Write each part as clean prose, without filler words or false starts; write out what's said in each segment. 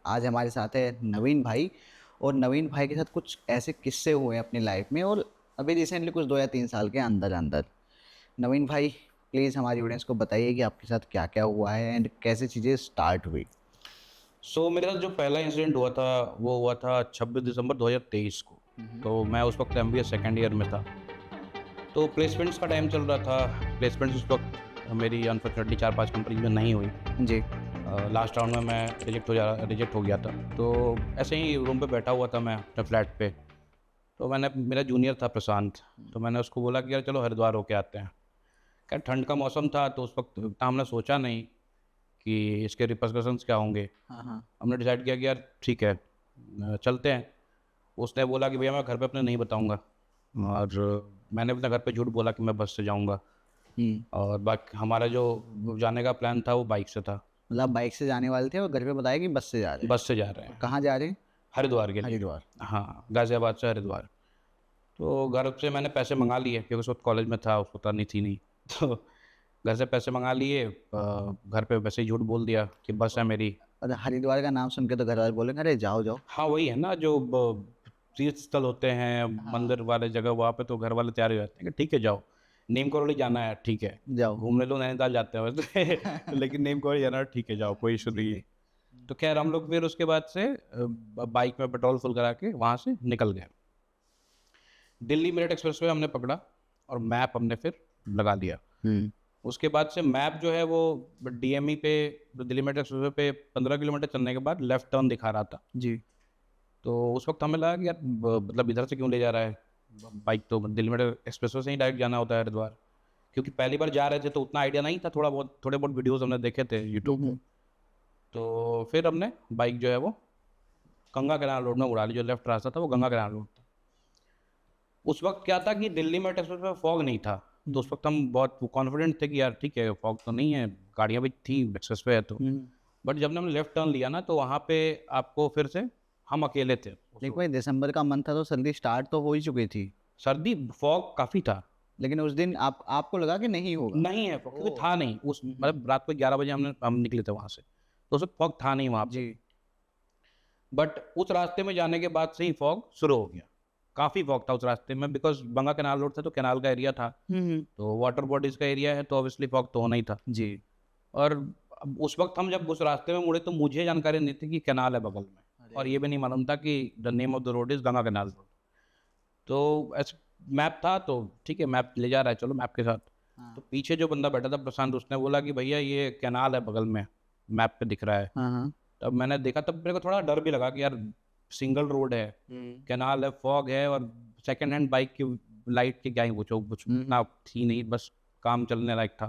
आज हमारे साथ है नवीन भाई। और नवीन भाई के साथ कुछ ऐसे किस्से हुए हैं अपनी लाइफ में, और अभी रिसेंटली कुछ 2 या 3 साल के अंदर अंदर। नवीन भाई, प्लीज़ हमारी ऑडियंस को बताइए कि आपके साथ क्या क्या हुआ है एंड कैसे चीज़ें स्टार्ट हुई। मेरे साथ जो पहला इंसिडेंट हुआ था वो हुआ था 26 दिसंबर 2023 को। तो मैं उस वक्त एमबीए सेकेंड ईयर में था। तो प्लेसमेंट्स का टाइम चल रहा था। प्लेसमेंट्स उस वक्त मेरी अनफॉर्चुनेटली 4-5 कंपनीज में नहीं हुई। जी। लास्ट राउंड में मैं रिजेक्ट हो गया था। तो ऐसे ही रूम पे बैठा हुआ था मैं अपने फ्लैट पे। तो मैंने, मेरा जूनियर था प्रशांत, तो मैंने उसको बोला कि यार चलो हरिद्वार होके आते हैं। क्या ठंड का मौसम था, तो उस वक्त इतना हमने सोचा नहीं कि इसके रिपरकशंस क्या होंगे। हाँ हाँ। हमने डिसाइड किया कि यार ठीक है, चलते हैं। उसने बोला कि भैया मैं घर पे अपने नहीं बताऊंगा, और मैंने अपने घर पे झूठ बोला कि मैं बस से जाऊंगा। और बाकी हमारा जो जाने का प्लान था वो बाइक से था। मतलब आप बाइक से जाने वाले थे और घर पे बताया कि बस से जा रहे हैं। बस से जा रहे और हैं कहाँ जा रहे हैं? हरिद्वार के लिए। हरिद्वार। हाँ, गाज़ियाबाद से हरिद्वार। तो घर से मैंने पैसे मंगा लिए क्योंकि उस वक्त कॉलेज में था, उसको करनी थी नहीं। तो घर से पैसे मंगा लिए, घर पे वैसे ही झूठ बोल दिया कि बस है मेरी। अरे हरिद्वार का नाम सुन के तो घर वाले बोलेंगे अरे जाओ जाओ। हाँ, वही है ना, जो तीर्थ स्थल होते हैं, हाँ। मंदिर वाले जगह, वहाँ पे तो घर वाले तैयार हो जाते हैं कि ठीक है जाओ। नीम करोली जाना है, ठीक है जाओ। घूमने लो, नैनीताल जाते हैं वैसे लेकिन नीम करोली जाना है, ठीक है जाओ, कोई इशू नहीं है। तो खैर हम लोग फिर उसके बाद से बाइक में पेट्रोल फुल करा के वहाँ से निकल गए। दिल्ली मेरठ एक्सप्रेस वे हमने पकड़ा और मैप हमने फिर लगा दिया। उसके बाद से मैप जो है वो डीएमई पे, दिल्ली मेरठ एक्सप्रेस वे पे 15 किलोमीटर चलने के बाद लेफ्ट टर्न दिखा रहा था। जी। तो उस वक्त हमें लगा कि यार मतलब इधर से क्यों ले जा रहा है बाइक, तो दिल्ली मेरठ एक्सप्रेस वे से ही डायरेक्ट जाना होता है हरिद्वार। क्योंकि पहली बार जा रहे थे तो उतना आइडिया नहीं था, थोड़े बहुत वीडियोस हमने देखे थे यूट्यूब पे। तो फिर हमने बाइक जो है वो गंगा कैनाल रोड में उड़ा ली। जो लेफ्ट रास्ता था वो गंगा कैनाल रोड था। उस वक्त क्या था कि दिल्ली में एक्सप्रेस में फॉग नहीं था। तो उस वक्त हम बहुत कॉन्फिडेंट थे कि यार ठीक है, फॉग तो नहीं है, गाड़ियाँ भी थी, एक्सप्रेस पे है तो। बट जब हमने लेफ्ट टर्न लिया ना, तो वहाँ पे आपको फिर से, हम अकेले थे उस देखो वक्त। भाई, दिसंबर का मंथ था तो सर्दी स्टार्ट तो हो ही चुकी थी। सर्दी, फॉग काफ़ी था। लेकिन उस दिन आपको लगा कि नहीं होगा? नहीं है फॉग, क्योंकि था नहीं उस, मतलब रात को 11 बजे हम निकले थे वहाँ से, तो उस वक्त फॉग था नहीं वहाँ पे। जी। बट उस रास्ते में जाने के बाद से ही फॉग शुरू हो गया। काफ़ी फॉग था उस रास्ते में, बिकॉज गंगा कैनाल रोड था तो कैनाल का एरिया था। तो वाटर बॉडीज का एरिया है, तो ऑब्वियसली फॉग तो होना ही था। जी। और अब उस वक्त हम जब उस रास्ते में मुड़े तो मुझे जानकारी नहीं थी कि कैनाल है बगल में, और ये भी नहीं मालूम था कि the name of the road is Ganga canal road. तो ऐसे मैप था तो ठीक है, मैप ले जा रहा है, चलो मैप के साथ। हाँ तो पीछे जो बंदा बैठा था प्रशांत, उसने बोला कि भैया ये कैनाल है बगल में, मैप पे दिख रहा है। हाँ हाँ। तब मैंने देखा, तब मेरे को थोड़ा डर भी लगा कि यार सिंगल रोड है, कैनाल है, फॉग है, और सेकंड हैंड बाइक की लाइट की क्या ही पूछो, कुछ ना थी नहीं, बस काम चलने लायक था।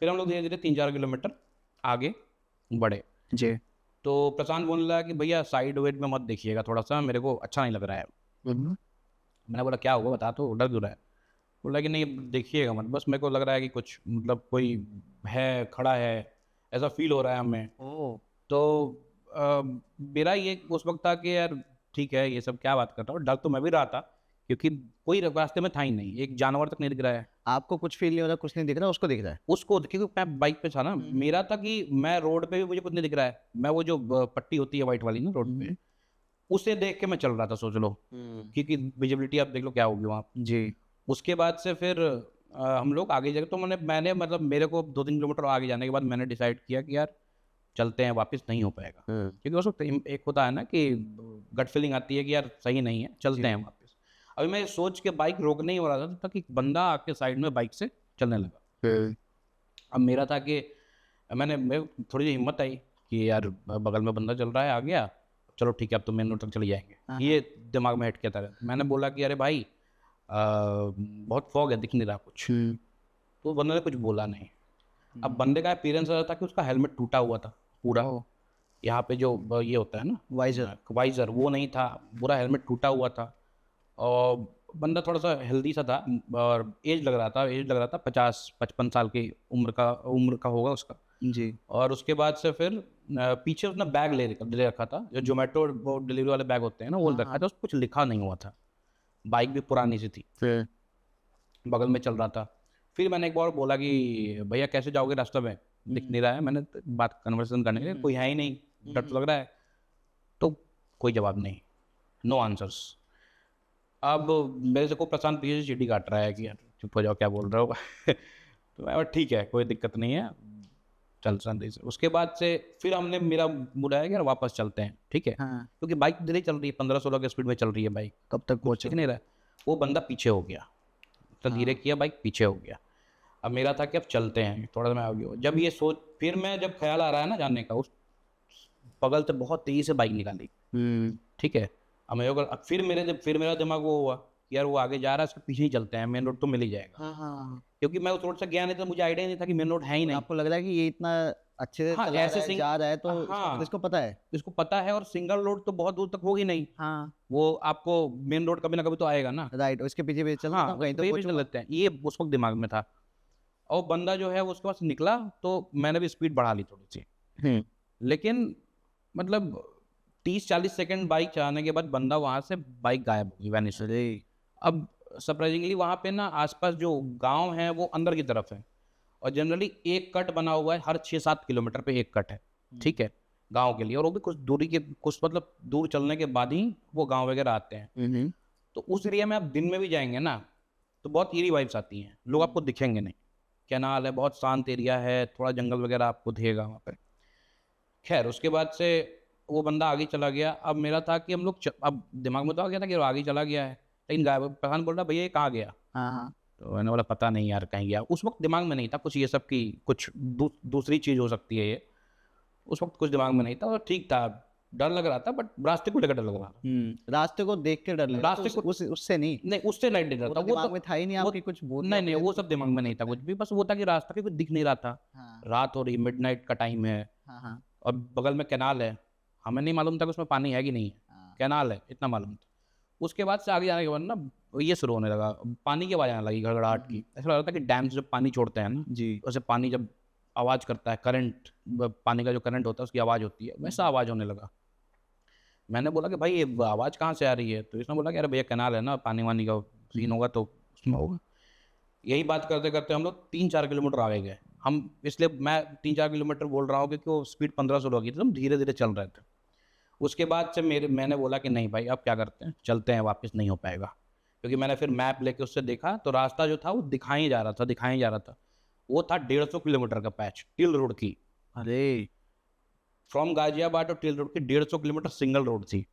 फिर हम लोग धीरे धीरे 3-4 किलोमीटर आगे बढ़े। जी। तो प्रशांत बोलने लगा कि भैया साइड वेड में मत देखिएगा, थोड़ा सा मेरे को अच्छा नहीं लग रहा है। मैंने बोला क्या हुआ, बता, तो डर क्यों रहा है? बोला कि नहीं देखिएगा मत, बस मेरे को लग रहा है कि कुछ मतलब कोई है, खड़ा है, ऐसा फील हो रहा है हमें। ओ। तो अ, मेरा ये उस वक्त था कि यार ठीक है, ये सब क्या बात कर रहा हूँ। डर तो मैं भी रहा था क्योंकि कोई रास्ते में था ही नहीं, एक जानवर तक नहीं दिख रहा है। आपको कुछ फील नहीं हो रहा, कुछ नहीं दिख रहा, उसको दिख रहा है? उसको, क्योंकि मैं बाइक पे था ना, मेरा था कि मैं रोड पे भी मुझे कुछ नहीं दिख रहा है। मैं वो जो पट्टी होती है वाइट वाली ना रोड पे, उसे देख के मैं चल रहा था, सोच लो। क्योंकि विजिबिलिटी आप देख लो क्या होगी वहाँ। जी। उसके बाद से फिर हम लोग आगे जाके, तो मैंने मतलब मेरे को 2-3 किलोमीटर आगे जाने के बाद मैंने डिसाइड किया कि यार चलते हैं, वापस नहीं हो पाएगा। क्योंकि उस वक्त एक होता है ना कि गट फीलिंग आती है कि यार सही नहीं है, चलते हैं वापस। अभी मैं सोच के बाइक रोक नहीं हो रहा था, तब तक एक बंदा आके साइड में बाइक से चलने लगा। अब मेरा था कि मेरे थोड़ी सी हिम्मत आई कि यार बगल में बंदा चल रहा है, आ गया, चलो ठीक है अब तो मेन रोड तक चले जाएंगे। ये दिमाग में हिट किया था। मैंने बोला कि अरे भाई बहुत फॉग है, दिख नहीं रहा कुछ। तो बंदे ने कुछ बोला नहीं। अब बंदे का अपीयरेंस ऐसा था कि उसका हेलमेट टूटा हुआ था पूरा। यहाँ पे जो ये होता है ना वाइजर। वाइजर, वो नहीं था, पूरा हेलमेट टूटा हुआ था। और बंदा थोड़ा सा हेल्दी सा था, और एज लग रहा था 50-55 साल की उम्र का होगा उसका। जी। और उसके बाद से फिर पीछे उसने बैग ले रखा था, जो जोमेटो डिलीवरी वाले बैग होते हैं ना, वो रखा था। उस पर कुछ लिखा नहीं हुआ था। बाइक भी पुरानी सी थी, फिर बगल में चल रहा था। फिर मैंने एक बार बोला कि भैया कैसे जाओगे, रास्ते में दिख नहीं रहा है। मैंने बात कन्वर्सेशन करने के लिए, कोई है ही नहीं, डर तो लग रहा है। कोई जवाब नहीं, नो आंसर्स। अब मेरे से को प्रशांत पीछे से सीटी काट रहा है कि यार चुप हो जाओ, क्या बोल रहे हो। तो मैं बोला, ठीक है कोई दिक्कत नहीं है, चल शांति से। उसके बाद से फिर हमने, मेरा मूड आया कि यार वापस चलते हैं, ठीक है, हाँ, क्योंकि बाइक धीरे चल रही है, 15-16 की स्पीड में चल रही है बाइक, कब तक कुछ पहुंचे? दिख नहीं रहा है। वो बंदा पीछे हो गया, तो धीरे किया, बाइक पीछे हो गया। अब मेरा था कि अब चलते हैं, थोड़ा सा मैं आगे हूँ। जब ये सोच, फिर मैं जब ख्याल आ रहा है ना जाने का, उस बगल से बहुत तेजी से बाइक निकाली, ठीक है। अब मैं अब फिर मेरा दिमाग वो हुआ कि यार वो आगे जा रहा है, उसके पीछे ही चलते हैं, मेन रोड तो मिल ही जाएगा। हाँ हाँ हाँ। क्योंकि मैं उस रोड से गया नहीं था, मुझे आइडिया नहीं था कि मेन रोड है ही नहीं। आपको लग रहा है कि ये इतना अच्छे से हाँ चला ऐसे रहा है, जा रहा है, तो हाँ इसको पता है। इसको पता है, और सिंगल रोड तो बहुत दूर तक होगी नहीं, हाँ, वो आपको मेन रोड कभी ना कभी तो आएगा ना। राइट, उसके पीछे भी चल हाँ रहा हूँ, कहीं तो ये भी चल पहुंचूंगा। लेते हैं, ये उस वक्त दिमाग में था। और बंदा जो है वो उसके पास निकला, तो मैंने भी स्पीड बढ़ा ली थोड़ी सी, लेकिन मतलब 30-40 सेकंड बाइक चलाने के बाद बंदा वहां से बाइक गायब हो गई, वैनिश। अरे, अब सरप्राइजिंगली वहां पे ना आसपास जो गांव है वो अंदर की तरफ है, और जनरली एक कट बना हुआ है, हर 6-7 किलोमीटर पे एक कट है, ठीक है, गांव के लिए। और वो भी कुछ दूरी के, कुछ मतलब दूर चलने के बाद ही वो गांव वगैरह आते हैं। तो उस एरिया में आप दिन में भी जाएंगे ना, तो बहुत ईरी वाइब्स आती हैं, लोग आपको दिखेंगे नहीं, कैनाल है, बहुत शांत एरिया है, थोड़ा जंगल वगैरह आपको दिखेगा वहाँ पे। खैर उसके बाद से वो बंदा आगे चला गया। अब मेरा था कि हम लोग अब दिमाग में तो आ गया था कि वो आगे चला गया है, लेकिन पठान बोल रहा भैया ये कहाँ गया। हाँ हाँ। तो मैंने बोला पता नहीं यार कहीं गया। उस वक्त दिमाग में नहीं था कुछ ये सब की, कुछ दूसरी चीज़ हो सकती है ये, उस वक्त कुछ दिमाग में नहीं था, और ठीक था, डर लग रहा था, बट रास्ते को लेकर डर लग रहा था। रास्ते को देख के डर लग रहा था, रास्ते को उससे नहीं। नहीं, उससे नहीं डर वो था, तो दिमाग में था ही नहीं आपके, कुछ भूत या नहीं नहीं, वो प्रेत सब दिमाग में नहीं था कुछ भी, बस वो था कि रास्ता भी कुछ दिख नहीं रहा था। हाँ रात हो रही, मिडनाइट का टाइम है, हाँ हाँ और बगल में कैनाल है, हमें नहीं मालूम था कि उसमें पानी है कि नहीं है, हाँ। कैनाल है इतना मालूम था। उसके बाद से आगे जाने के बाद ना ये शुरू होने लगा, पानी की आवाज़ आने लगी, घड़घड़ाहट की। ऐसा लग रहा था कि डैम से जब पानी छोड़ते हैं ना, जी। वैसे पानी जब आवाज़ करता है, करंट, पानी का जो करंट होता है उसकी आवाज़ होती है, वैसा आवाज़ होने लगा। मैंने बोला कि भाई ये आवाज़ कहाँ से आ रही है, तो इसने बोला कि अरे भैया कैनाल है ना, पानी वानी का सीन होगा तो उसमें होगा। यही बात करते करते हम लोग 3-4 किलोमीटर आगे गए। हम इसलिए मैं 3-4 किलोमीटर बोल रहा हूँ क्योंकि वो स्पीड 15-16 की थी, हम धीरे धीरे चल रहे थे। उसके बाद से मैंने बोला कि नहीं भाई अब क्या करते हैं, चलते हैं, वापस नहीं हो पाएगा। क्योंकि मैंने फिर मैप लेके उससे देखा, तो रास्ता जो था वो दिखाई जा रहा था। वो था 150 किलोमीटर का पैच, टिल रोड की। अरे, फ्रॉम गाजियाबाद टू टिल रोड की 150 किलोमीटर सिंगल रोड थी।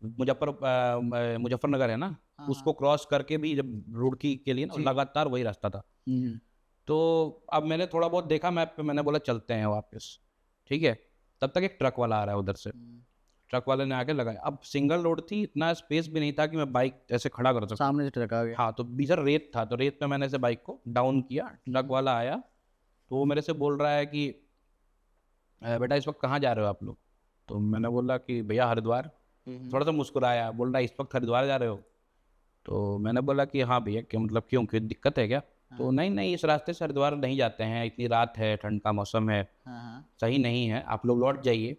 मुजफ्फरनगर है ना, हाँ उसको क्रॉस करके भी जब रुड़की के लिए ना जी। लगातार वही रास्ता था। हम्म, तो अब मैंने थोड़ा बहुत देखा मैप पे, मैंने बोला चलते हैं वापस, ठीक है। तब तक एक ट्रक वाला आ रहा है उधर से, ट्रक वाले ने आके लगाया। अब सिंगल रोड थी, इतना स्पेस भी नहीं था कि मैं बाइक ऐसे खड़ा कर सकूं। सामने से ट्रक आ गया। हाँ, तो बीच रेत था, तो रेत पे मैंने ऐसे बाइक को डाउन किया, ट्रक वाला आया, तो वो मेरे से बोल रहा है कि बेटा इस वक्त कहाँ जा रहे हो आप लोग। तो मैंने बोला कि भैया हरिद्वार। थोड़ा सा मुस्कुराया, बोल रहा इस वक्त हरिद्वार जा रहे हो। तो मैंने बोला कि हाँ भैया, क्या मतलब, क्यों, कोई दिक्कत है क्या। तो नहीं नहीं, इस रास्ते से हरिद्वार नहीं जाते हैं, इतनी रात है, ठंड का मौसम है, हाँ सही नहीं है, आप लोग लौट जाइए,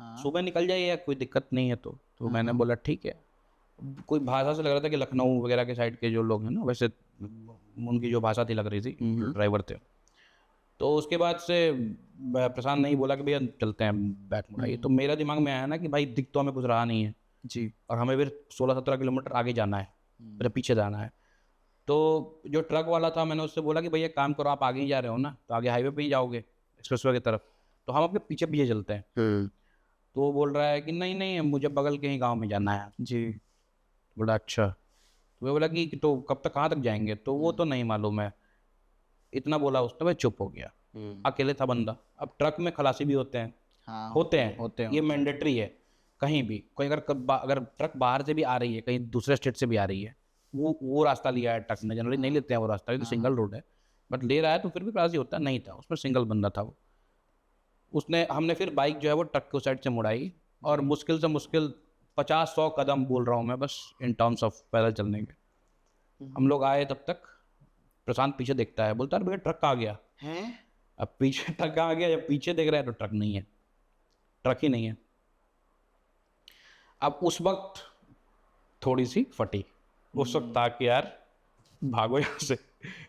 हाँ सुबह निकल जाइए, कोई दिक्कत नहीं है। तो मैंने बोला ठीक है। कोई भाषा से लग रहा था कि लखनऊ वगैरह के साइड के जो लोग हैं ना, वैसे उनकी जो भाषा थी लग रही थी, ड्राइवर थे। तो उसके बाद से प्रशांत नहीं बोला कि भैया चलते हैं, बैक मुड़ाइए। तो मेरा दिमाग में आया ना कि भाई दिख तो हमें कुछ रहा नहीं है, जी। और हमें फिर 16-17 किलोमीटर आगे जाना है, मेरे पीछे जाना है। तो जो ट्रक वाला था, मैंने उससे बोला कि भैया काम करो, आप आगे ही जा रहे हो ना, तो आगे हाईवे पे ही जाओगे, एक्सप्रेसवे की तरफ, तो हम आपके पीछे पीछे चलते हैं। तो वो बोल रहा है कि नहीं नहीं, मुझे बगल के ही गाँव में जाना है। जी। बोला अच्छा। तो वो बोला कि तो कब तक, कहाँ तक जाएंगे, तो वो तो नहीं मालूम है। इतना बोला उसने, मैं चुप हो गया। अकेले था बंदा। अब ट्रक में खलासी भी होते हैं, हाँ, होते हैं, होते हैं। ये मैंडेटरी है। कहीं भी कोई अगर ट्रक बाहर से भी आ रही है, कहीं दूसरे स्टेट से भी आ रही है, वो रास्ता लिया है ट्रक ने, जनरली नहीं लेते हैं वो रास्ता, ये तो सिंगल रोड है, बट ले रहा है तो फिर भी राजी होता नहीं था, उसमें सिंगल बंदा था वो। हमने फिर बाइक जो है वो ट्रक के साइड से मुड़ाई, और मुश्किल से मुश्किल 50-100 कदम बोल रहा हूँ मैं, बस इन टर्म्स ऑफ पैदल चलने के। हम लोग आए, तब तक प्रशांत पीछे देखता है, बोलता है भैया ट्रक आ गया हैं? अब पीछे ट्रक आ गया, जब पीछे देख रहा है तो ट्रक नहीं है, ट्रक ही नहीं है। अब उस वक्त थोड़ी सी फटी, उस वक्त था कि यार भागो यहाँ से,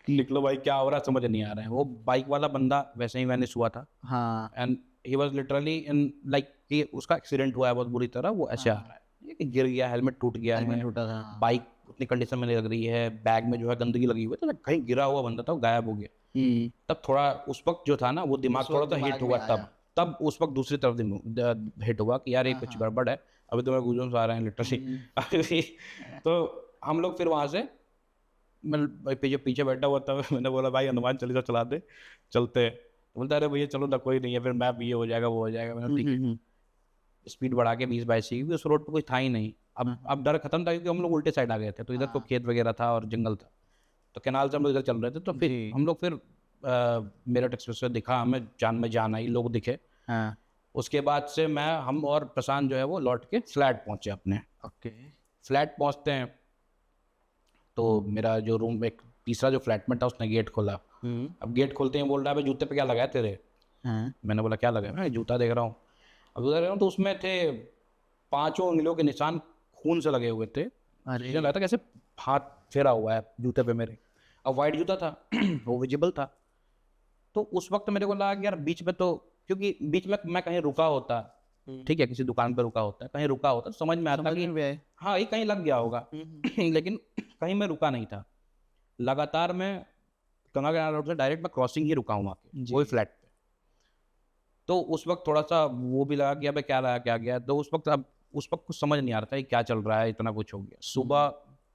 निकलो भाई क्या हो रहा है समझ नहीं आ रहा है। वो बाइक वाला बंदा वैसे ही वैनिश हुआ था हाँ and he was literally in like कि उसका एक्सीडेंट हुआ है बहुत बुरी तरह, वो ऐसे आ रहा है ये कि गिर गया, हेलमेट टूट गया हेलमेट है, टूटा था। बाइक उतनी कंडीशन में नहीं लग रही है, बैग में जो है गंदगी लगी हुई है, तो कहीं गिरा हुआ बंदा था वो गायब हो गया। तब थोड़ा उस वक्त जो था ना वो दिमाग उस थोड़ा वक्त सा हिट दिमाग हुआ, में आया। तब तब उस वक्त दूसरी तरफ हिट हुआ कि यार ये हाँ, कुछ हाँ। गड़बड़ है। अभी तो मेरे गूजम्स आ रहे हैं लिटरली। तो हम लोग फिर वहाँ से, मैं भाई पीछे पीछे बैठा हुआ था, मैंने बोला भाई हनुमान चालीसा चला दे चलते हैं। तो बोलता अरे भैया चलो ना कोई नहीं है, फिर मैप ये हो जाएगा वो हो जाएगा। मैंने ठीक है, स्पीड बढ़ा के 20-22 की, क्योंकि उस रोड पर कोई था ही नहीं। अब डर खत्म था क्योंकि हम लोग उल्टे साइड आ गए थे, तो इधर तो खेत वगैरह था और जंगल था, तो कैनाल से हम लोग इधर चल रहे थे। तो फिर जी। हम लोग फिर मेरठ एक्सप्रेस से दिखा, हमें जान आई, लोग दिखे। हाँ उसके बाद से हम और प्रशांत जो है वो लौट के फ्लैट पहुंचे अपने। ओके। फ्लैट पहुंचते हैं तो मेरा जो रूम, एक तीसरा जो फ्लैटमेट था उसने गेट खोला। अब गेट खोलते ही बोल रहा है जूते पे क्या लगा है तेरे। हाँ मैंने बोला क्या लगा है, मैं जूता देख रहा हूँ। अब जूता देख रहा हूँ तो उसमें थे 5 उंगलियों के निशान खून से लगे हुए थे। अरे मुझे लगा था कैसे हाथ फेरा हुआ है जूते पे मेरे। अब वाइट जूता था वो विजिबल था। तो उस वक्त मेरे को लगा कि यार बीच में तो, क्योंकि बीच में मैं कहीं रुका होता, ठीक है, किसी दुकान पर रुका होता, कहीं रुका होता, समझ में आता समझ कि में भी आए। हाँ ये कहीं लग गया होगा। लेकिन कहीं मैं रुका नहीं था, लगातार मैं गंगा किनारा रोड से डायरेक्ट मैं क्रॉसिंग ही रुका हूँ वहाँ के जी। वही फ्लैट पे। तो उस वक्त थोड़ा सा वो भी लगा कि अबे क्या रहा क्या गया। तो उस वक्त, अब उस वक्त कुछ समझ नहीं आ रहा था कि क्या चल रहा है, इतना कुछ हो गया। सुबह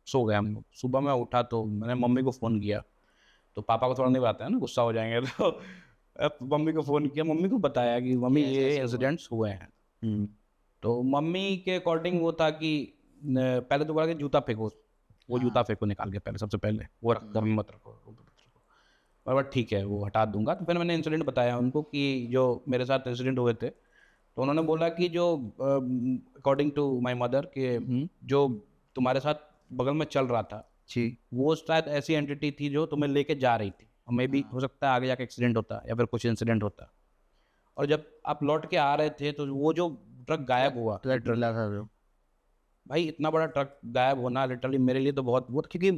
सो गए हम लोग। सुबह मैं उठा तो मैंने मम्मी को फ़ोन किया, तो पापा को थोड़ा नहीं आता है ना, गुस्सा हो जाएंगे। तो अब मम्मी को फ़ोन किया, मम्मी को बताया कि मम्मी ऐसे ये ऐसे हुआ। इंसिडेंट्स हुए हैं। तो मम्मी के अकॉर्डिंग वो था कि पहले तो बोला कि जूता फेंको, वो जूता फेंको निकाल के, पहले सबसे पहले वो घर में मत रखो, और ठीक है वो हटा दूंगा। तो फिर मैंने इंसिडेंट बताया उनको कि जो मेरे साथ इंसिडेंट हुए थे। तो उन्होंने बोला कि जो अकॉर्डिंग टू माय मदर के जो तुम्हारे साथ बगल में चल रहा था जी। वो शायद ऐसी एंटिटी थी जो तुम्हें लेके जा रही थी, और मे भी हो सकता है आगे जाके एक्सीडेंट होता या फिर कुछ इंसिडेंट होता। और जब आप लौट के आ रहे थे तो वो जो ट्रक गायब हुआ, ट्रक डला था जो। भाई इतना बड़ा ट्रक गायब होना लिटरली मेरे लिए तो बहुत बहुत, क्योंकि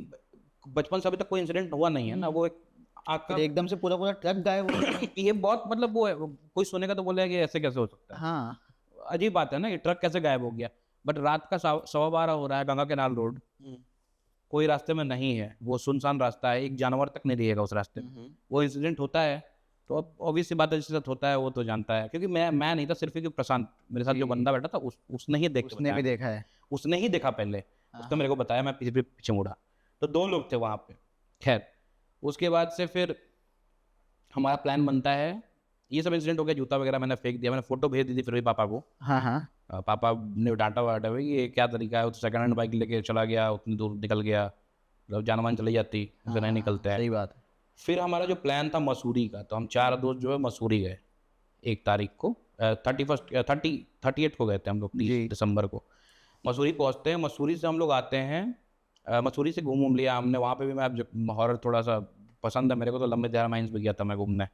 बचपन से अभी तक कोई इंसिडेंट हुआ नहीं है ना, वो एक फिर आपका एकदम से पूरा पूरा ट्रक गायब हो गया। ये बहुत मतलब वो है, कोई सुनेगा तो बोलेगा कि ऐसे कैसे हो सकता है। हाँ। अजीब बात है ना, ये ट्रक कैसे गायब हो गया। बट रात का 12:15 हो रहा है, गंगा केनाल रोड, कोई रास्ते में नहीं है, वो सुनसान रास्ता है, एक जानवर तक नहीं दिखेगा उस रास्ते में। वो इंसिडेंट होता है तो अब ऑब्वियस सी बात है, जिसके साथ होता है वो तो जानता है, क्योंकि मैं नहीं था, सिर्फ क्योंकि प्रशांत मेरे साथ जो बंदा बैठा था उसने ही देख के उसने भी बताया। देखा है। उसने ही देखा पहले, उसने मेरे को बताया, मैं पीछे पीछे मुड़ा तो 2 लोग थे वहाँ पे। खैर उसके बाद से फिर हमारा प्लान बनता है, ये सब इंसिडेंट हो गया, जूता वगैरह मैंने फेंक दिया, मैंने फोटो भेज दी थी फिर भी पापा को। हाँ हाँ। पापा ने डांटा वाटा भाई ये क्या तरीका है, वो तो सेकंड हैंड बाइक लेके चला गया, उतनी दूर निकल गया, मतलब जान मान चली जाती, फिर नहीं निकलता है। सही बात है। फिर हमारा जो प्लान था मसूरी का, तो हम 4 दोस्त जो है मसूरी गए 1 तारीख को, 38 को गए थे हम लोग, 30 जी। दिसंबर को। मसूरी पहुंचते हैं, मसूरी से हम लोग आते हैं, मसूरी से घूम लिया हमने, वहाँ पे भी मैं हॉरर थोड़ा सा पसंद है मेरे को, तो लंबे देहरा माइंस भी गया था मैं घूमने।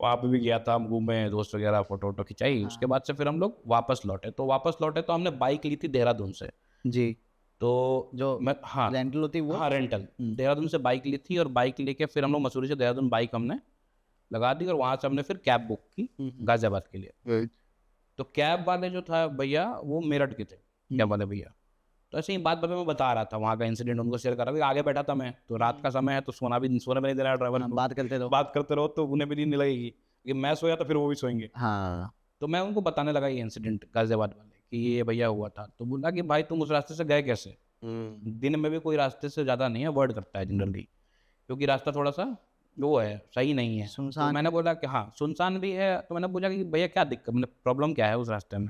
वहाँ पे भी गया था, हम घूमे, दोस्त वगैरह फोटो वोटो खिंचाई। उसके बाद से फिर हम लोग वापस लौटे, तो हमने बाइक ली थी देहरादून से। जी। तो जो मैं, हाँ रेंटल होती है वो। हाँ रेंटल, देहरादून से बाइक ली थी, और बाइक लेके फिर हम लोग मसूरी से देहरादून बाइक हमने लगा दी, और वहाँ से हमने फिर कैब बुक की गाजियाबाद के लिए। तो कैब वाले जो था भैया वो मेरठ के थे, कैब वाले भैया। तो ऐसे ही बात मैं बता रहा था, वहाँ का इंसिडेंट उनको शेयर कर रहा था। आगे बैठा था मैं, तो रात का समय है, तो सोने में नहीं दे रहा ड्राइवर हाँ, को। बात करते रहो। बात करते रहो तो उन्हें भी नींद नहीं लगेगी, कि मैं सोया तो फिर वो भी सोएंगे। हाँ। तो मैं उनको बताने लगा ये इंसिडेंट गाजियाबाद वाले कि ये भैया हुआ था। तो बोला कि भाई तुम उस रास्ते से गए कैसे। दिन में भी कोई रास्ते से ज़्यादा नहीं अवॉइड करता है जनरली, क्योंकि रास्ता थोड़ा सा वो है, सही नहीं है। तो सुनसान। मैंने बोला कि हाँ सुनसान भी है। तो मैंने पूछा कि भैया क्या दिक्कत, मतलब प्रॉब्लम क्या है उस रास्ते में।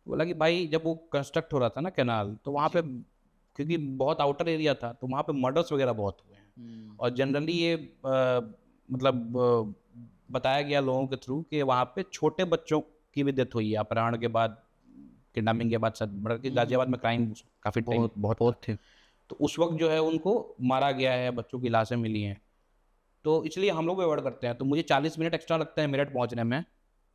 बोला कि भाई जब वो कंस्ट्रक्ट हो रहा था ना कैनाल, तो वहाँ पे क्योंकि बहुत आउटर एरिया था, तो वहाँ पे मर्डर्स वगैरह बहुत हुए हैं। और जनरली ये मतलब बताया गया लोगों के थ्रू कि वहाँ पे छोटे बच्चों की भी डेथ हुई है अपहरण के बाद, किडनैपिंग के बाद। सर गाजियाबाद में क्राइम काफ़ी टाइम बहुत थे। तो उस वक्त जो है उनको मारा गया है, बच्चों की लाशें मिली हैं। तो इसलिए हम लोग अवॉइड करते हैं। तो मुझे 40 मिनट एक्स्ट्रा लगता है मेरठ पहुंचने में,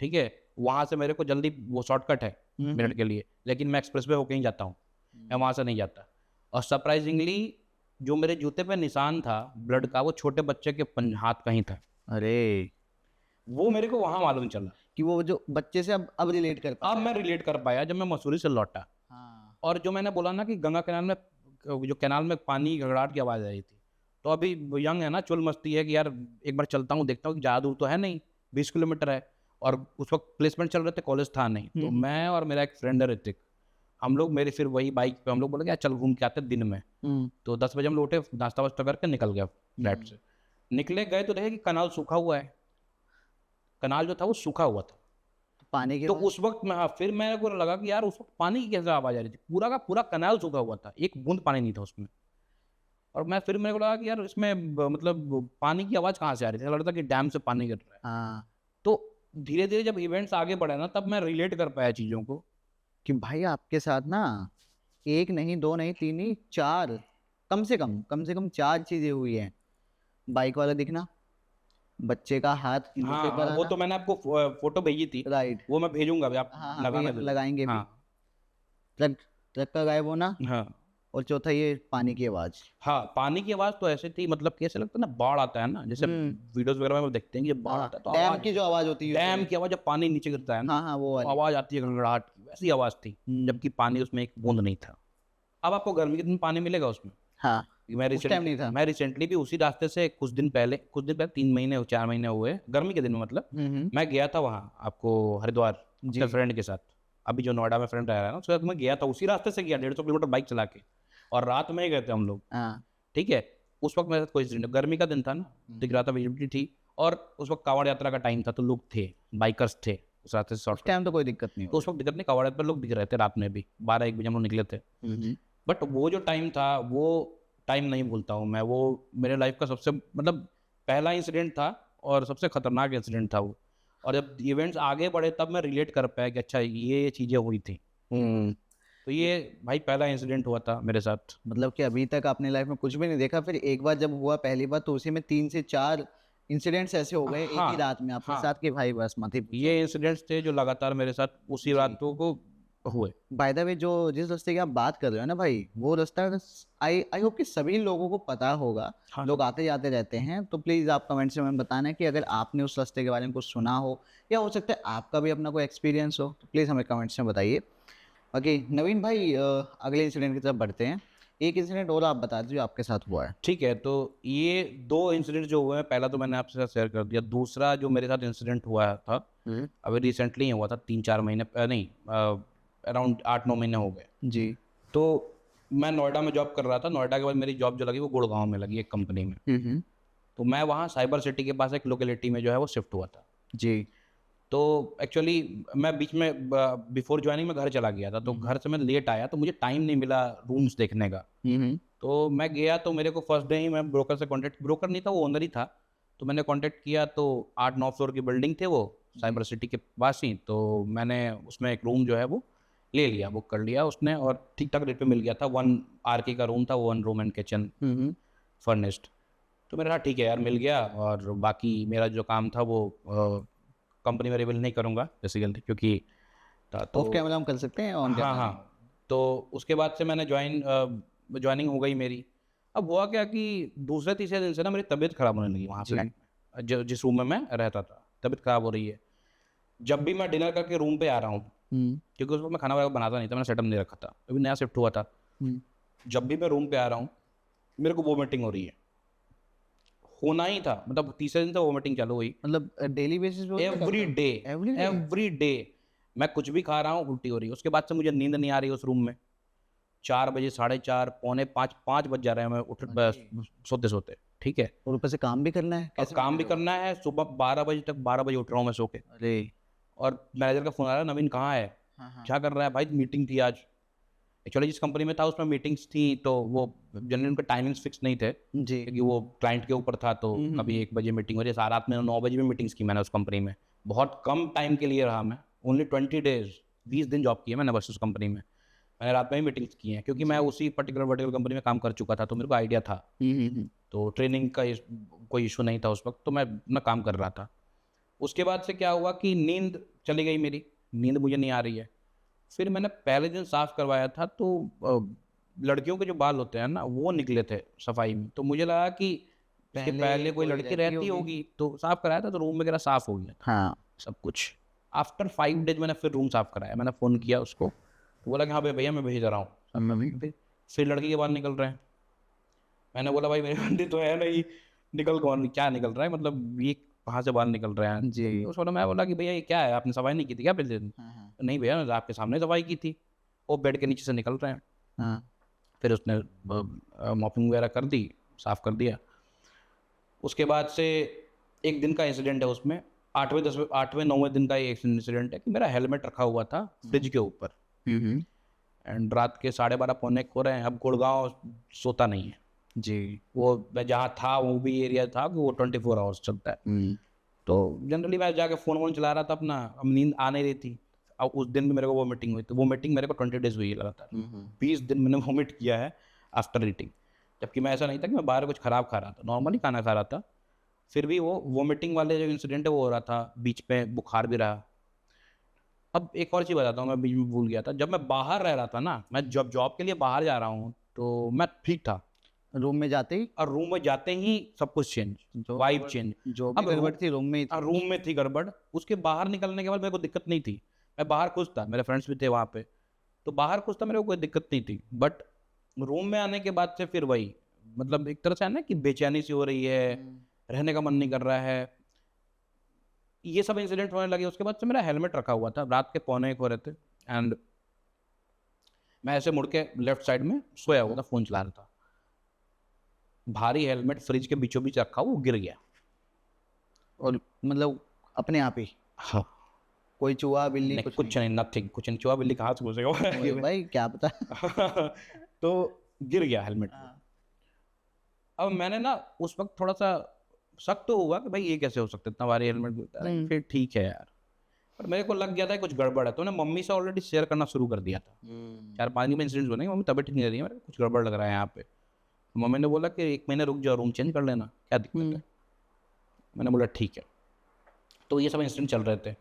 ठीक है। वहाँ से मेरे को जल्दी, वो शॉर्टकट है मेरठ के लिए, लेकिन मैं एक्सप्रेस वे होकर ही जाता हूँ, मैं वहाँ से नहीं जाता। और सरप्राइजिंगली जो मेरे जूते पे निशान था ब्लड का, वो छोटे बच्चे के हाथ का ही था। अरे वो मेरे को वहां मालूम चला। कि वो जो बच्चे से अब रिलेट कर अब पाया। मैं रिलेट कर पाया जब मैं मसूरी से लौटा। हाँ और जो मैंने बोला ना कि गंगा कैनाल में, जो कैनाल में पानी की गड़गड़ाहट की आवाज़ आ रही थी, तो अभी यंग है ना, चुल मस्ती है कि यार एक बार चलता हूँ, देखता हूँ कि ज़्यादा दूर तो है नहीं, 20 किलोमीटर है। और उस वक्त प्लेसमेंट चल रहे थे, कॉलेज था नहीं, तो मैं और मेरा एक फ्रेंड है ऋतिक, हम लोग मेरे फिर वही बाइक पे हम लोग बोले कि यार चल घूम के आते हैं दिन में। तो 10 बजे हम लौटे, नाश्ता वास्ता करके निकल गया फ्लैट से। निकले गए तो देखे कि कनाल सूखा हुआ है, कनाल जो था वो सूखा हुआ था। पानी के तो बाद उस वक्त में, हाँ, फिर मेरे को लगा कि यार उस वक्त पानी की कैसे आवाज आ रही थी, पूरा का पूरा कनाल सूखा हुआ था, एक बूंद पानी नहीं था उसमें। और मैं फिर मेरे को लगा कि यार इसमें मतलब पानी की आवाज कहाँ से आ रही थी, ऐसा लग रहा था कि डैम से पानी गिर रहा है। हाँ तो धीरे धीरे जब इवेंट्स आगे बढ़े ना, तब मैं रिलेट कर पाया चीज़ों को। कि भाई आपके साथ ना एक नहीं, दो नहीं, तीन नहीं, चार, कम से कम चार चीजें हुई हैं। बाइक वाला दिखना, बच्चे का हाथ हाँ जूते पर हाँ, वो आना। तो मैंने आपको फोटो भेजी थी, राइट। वो मैं भेजूंगा अभी, आप हाँ हाँ, लगाना अभी जरूर। लगाएंगे भी। हाँ ट्रक ट्रक का गायब होना। हाँ और चौथा ये पानी की आवाज। हाँ, पानी की आवाज़ तो ऐसे थी, मतलब कैसे लगता है ना, बाढ़ आता है ना, जैसे वीडियोस वगैरह में वो देखते हैं कि जब बाढ़ हाँ, आता है तो डैम आवाज़, की जो आवाज होती है डैम usually। की आवाज़, जब पानी नीचे गिरता है ना, हाँ हाँ, वो तो वाली। आवाज़ आती है गड़गड़ाहट की, वैसी आवाज़ थी, जबकि पानी उसमें एक बूंद नहीं था। अब आपको गर्मी के दिन पानी मिलेगा उसमें। हाँ, मैं उस टाइम रिसेंटली नहीं था। मैं रिसेंटली भी उसी रास्ते से कुछ दिन पहले 3 महीने 4 महीने हुए, गर्मी के दिन में मतलब, मैं गया था वहाँ आपको हरिद्वार जी। अपने फ्रेंड के साथ। अभी जो नोएडा में फ्रेंड रह रहा है ना, उसके साथ मैं गया था, उसी रास्ते से गया, 150 किलोमीटर बाइक चला के, और रात में ही गए थे हम लोग। हाँ ठीक है, उस वक्त मेरे साथ कोई इंसिडेंट, गर्मी का दिन था ना, दिख रहा था, विजिबिलिटी थी, और उस वक्त कांवड़ यात्रा का टाइम था, तो लोग थे, बाइकर्स थे उस रास्ते से उस शॉर्टकट। टाइम तो कोई दिक्कत नहीं तो उस वक्त दिक्कत नहीं, कांवड़ यात्रा पर लोग दिख रहे थे रात में भी, 12-1 बजे हम लोग निकले थे। होगी। बट वो जो टाइम था, वो टाइम नहीं भूलता हूँ मैं। वो मेरे लाइफ का सबसे मतलब पहला इंसिडेंट था, और सबसे खतरनाक इंसिडेंट था वो। और जब इवेंट्स आगे बढ़े तब मैं रिलेट कर पाया कि अच्छा ये चीज़ें हुई थी। तो ये भाई पहला इंसिडेंट हुआ था मेरे साथ। मतलब कि अभी तक आपने लाइफ में कुछ भी नहीं देखा, फिर एक बार जब हुआ पहली बार तो उसी में 3 से 4 इंसिडेंट्स ऐसे हो गए एक ही हाँ रात में आपके हाँ, साथ कि भाई बस मत ही पूछो। ये इंसिडेंट्स थे जो लगातार मेरे साथ उसी जी। रातों को हुए। बाय द वे, जो जिस रास्ते की आप बात कर रहे हो ना भाई, वो रास्ता आई आई होप कि सभी लोगों को पता होगा। हाँ लोग आते जाते रहते हैं, तो प्लीज़ आप कमेंट्स में हमें बताना कि अगर आपने उस रास्ते के बारे में कुछ सुना हो, या हो सकता है आपका भी अपना कोई एक्सपीरियंस हो, तो प्लीज़ हमें कमेंट्स में बताइए। बाकी नवीन भाई, अगले इंसिडेंट की तरफ बढ़ते हैं। एक इंसिडेंट और आप बता दीजिए जो आपके साथ हुआ है। ठीक है, तो ये 2 इंसिडेंट जो हुए हैं, पहला तो मैंने आपके साथ शेयर कर दिया, दूसरा जो मेरे साथ इंसिडेंट हुआ था अभी रिसेंटली ही हुआ था, 3-4 महीने नहीं, अराउंड 8-9 महीने हो गए। जी। तो मैं नोएडा में जॉब कर रहा था, नोएडा के बाद मेरी जॉब जो लगी वो गुड़गांव में लगी, एक कंपनी में। तो मैं वहाँ साइबर सिटी के पास एक लोकेलिटी में जो है वो शिफ्ट हुआ था। जी। तो एक्चुअली मैं बीच में बिफोर ज्वाइनिंग में घर चला गया था, तो घर से मैं लेट आया, तो मुझे टाइम नहीं मिला रूम्स देखने का। तो मैं गया, तो मेरे को फर्स्ट डे ही मैं ब्रोकर से कांटेक्ट, ब्रोकर नहीं था वो ओनर ही था, तो मैंने कांटेक्ट किया। तो 8-9 फ्लोर की बिल्डिंग थे वो, साइबर सिटी के पास ही। तो मैंने उसमें एक रूम जो है वो ले लिया, बुक कर लिया उसने, और ठीक ठाक रेट पे मिल गया था। 1 RK का रूम था, 1 रूम एंड किचन फर्निश्ड। तो मेरा, हाँ ठीक है यार, मिल गया। और बाकी मेरा जो काम था वो कंपनी में रिवील नहीं करूँगा बेसिकली, क्योंकि तो ऑफ कैमरा हम कर सकते हैं, ऑन हाँ कैमरा हाँ। तो उसके बाद से मैंने ज्वाइनिंग हो गई मेरी। अब हुआ क्या कि दूसरे तीसरे दिन से ना मेरी तबीयत खराब होने लगी वहाँ जी। फ्लैट में, जिस रूम में मैं रहता था, तबीयत खराब हो रही है। जब भी मैं डिनर करके रूम पे आ रहा हूँ, क्योंकि उस वक्त मैं खाना वगैरह बनाता नहीं था, मैंने सेटअप नहीं रखा था, अभी नया शिफ्ट हुआ था। जब भी मैं रूम पे आ रहा हूँ, मेरे को वोमिटिंग हो रही है, होना ही था, मतलब तीसरे दिन से वोमिटिंग चालू हुई। मतलब डेली बेसिस पे होता है every doctor? Day, Every day? Every day मैं कुछ भी खा रहा हूँ, उल्टी हो रही है। उसके बाद से मुझे नींद नहीं आ रही उस रूम में। 4 बजे, 4:30, पौने 5, 5 बज जा रहे हैं मैं उठ सोते सोते। ठीक है, और ऊपर से काम भी करना है, और कैसे काम भी manage होगा? करना है, सुबह 12 बजे तक, 12 बजे उठ रहा हूँ मैं सो के। अरे। और मैनेजर का फोन आ रहा है, नवीन कहाँ है, हाँ। क्या कर रहा है भाई, मीटिंग थी आज। एक्चुअली जिस कंपनी में था उसमें मीटिंग्स थी, तो वो जनरली उनके टाइमिंग्स फिक्स नहीं थे, जी। क्योंकि वो क्लाइंट के ऊपर था। तो कभी 1 बजे मीटिंग हो रही है, सारा रात में 9 बजे भी मीटिंग्स की मैंने उस कंपनी में। बहुत कम टाइम के लिए रहा मैं, ओनली 20 डेज, 20 दिन जॉब की है मैंने बस उस कंपनी में। मैंने रात में ही मीटिंग्स की हैं, क्योंकि मैं उसी पर्टिकुलर वर्टिकल कंपनी में काम कर चुका था, तो मेरे को आइडिया था। तो ट्रेनिंग का कोई इशू नहीं था उस वक्त, तो मैं अपना काम कर रहा था। उसके बाद से क्या हुआ कि नींद चली गई मेरी, नींद मुझे नहीं आ रही है। फिर मैंने पहले दिन साफ करवाया था, तो लड़कियों के जो बाल होते हैं ना वो निकले थे सफाई में, तो मुझे लगा कि इसके पहले कोई लड़की रहती होगी तो साफ कराया था, तो रूम वगैरह साफ हो गया था हाँ सब कुछ। आफ्टर 5 डेज मैंने फिर रूम साफ कराया, मैंने फ़ोन किया उसको, तो बोला कि हाँ भाई भैया मैं भेज रहा हूँ। फिर लड़की के बाल निकल रहे हैं। मैंने बोला भाई मेरे बंदी तो है नहीं, निकल कौन क्या निकल रहा है, मतलब ये कहाँ से बाल निकल रहे हैं जी। तो उसको मैं बोला कि भैया ये क्या है, आपने सफाई नहीं की थी क्या पिछले दिन? नहीं भैया मैंने आपके सामने सफाई की थी, वो बेड के नीचे से निकल रहे हैं। हाँ फिर उसने मॉपिंग वगैरह कर दी, साफ़ कर दिया। उसके बाद से एक दिन का इंसिडेंट है उसमें, 8वें 9वें दिन का ये इंसिडेंट है कि मेरा हेलमेट रखा हुआ था फ्रिज के ऊपर, एंड रात के 12:30 पौने 1 हो रहे हैं। अब गुड़गांव सोता नहीं है जी। वो, मैं जहाँ था वो भी एरिया था कि वो 24 आवर्स चलता है। तो जनरली मैं जाके फ़ोन वोन चला रहा था अपना, अब नींद आ नहीं रही थी। अब उस दिन भी मेरे को वो मीटिंग हुई, तो वो मीटिंग मेरे को 20 डेज हुई है लगातार। 20 दिन मैंने वोमिट किया है आफ्टर ईटिंग, जबकि मैं ऐसा नहीं था कि मैं बाहर कुछ ख़राब खा रहा था, नॉर्मली खाना खा रहा था। फिर भी वो वोमिटिंग वाले जो इंसिडेंट है वो हो रहा था, बीच में बुखार भी रहा। अब एक और चीज़ बताता हूँ, मैं बीच में भूल गया था, जब मैं बाहर रह रहा था ना, मैं जब जॉब के लिए बाहर जा रहा हूँ तो मैं ठीक था, रूम में जाते ही और रूम में जाते ही सब कुछ चेंज, जो वाइब चेंज। जो भी अब गड़बड़ थी रूम में ही थी। रूम में थी गड़बड़, उसके बाहर निकलने के बाद मेरे को दिक्कत नहीं थी। मैं बाहर खुश था, मेरे फ्रेंड्स भी थे वहाँ पे, तो बाहर खुश था, मेरे को कोई दिक्कत नहीं थी। बट रूम में आने के बाद से फिर वही, मतलब एक तरह से है ना कि बेचैनी सी हो रही है, रहने का मन नहीं कर रहा है, ये सब इंसिडेंट होने लगे। उसके बाद से मेरा हेलमेट रखा हुआ था, रात के 12:45 हो रहे थे, एंड मैं ऐसे मुड़ के लेफ्ट साइड में सोया हुआ था, फ़ोन चला रहा था। भारी हेलमेट फ्रिज के बीचों बीच रखा, वो गिर गया। और मतलब अपने आप ही हाँ, कोई चूहा बिल्ली नहीं, कुछ कुछ नहीं, नथिंग, कुछ नहीं, चूहा बिल्ली कहाँ से घुसेगा नहीं? भाई क्या पता। तो गिर गया हेलमेट। अब मैंने ना उस वक्त थोड़ा सा शक तो हुआ कि भाई ये कैसे हो सकता है, इतना भारी हेलमेट गिरता है। फिर ठीक है यार, पर मेरे को लग गया था कुछ गड़बड़ है, तो मैंने मम्मी से ऑलरेडी शेयर करना शुरू कर दिया था। 4-5 दिन में इंसिडेंट बने, मम्मी तबीयत ठीक नहीं रही है, मेरे कुछ गड़बड़ लग रहा है यहाँ पे। मम्मी ने बोला कि 1 महीने रुक जाओ, रूम चेंज कर लेना, क्या दिक्कत है। मैंने बोला ठीक है। तो ये सब इंसिडेंट चल रहे थे।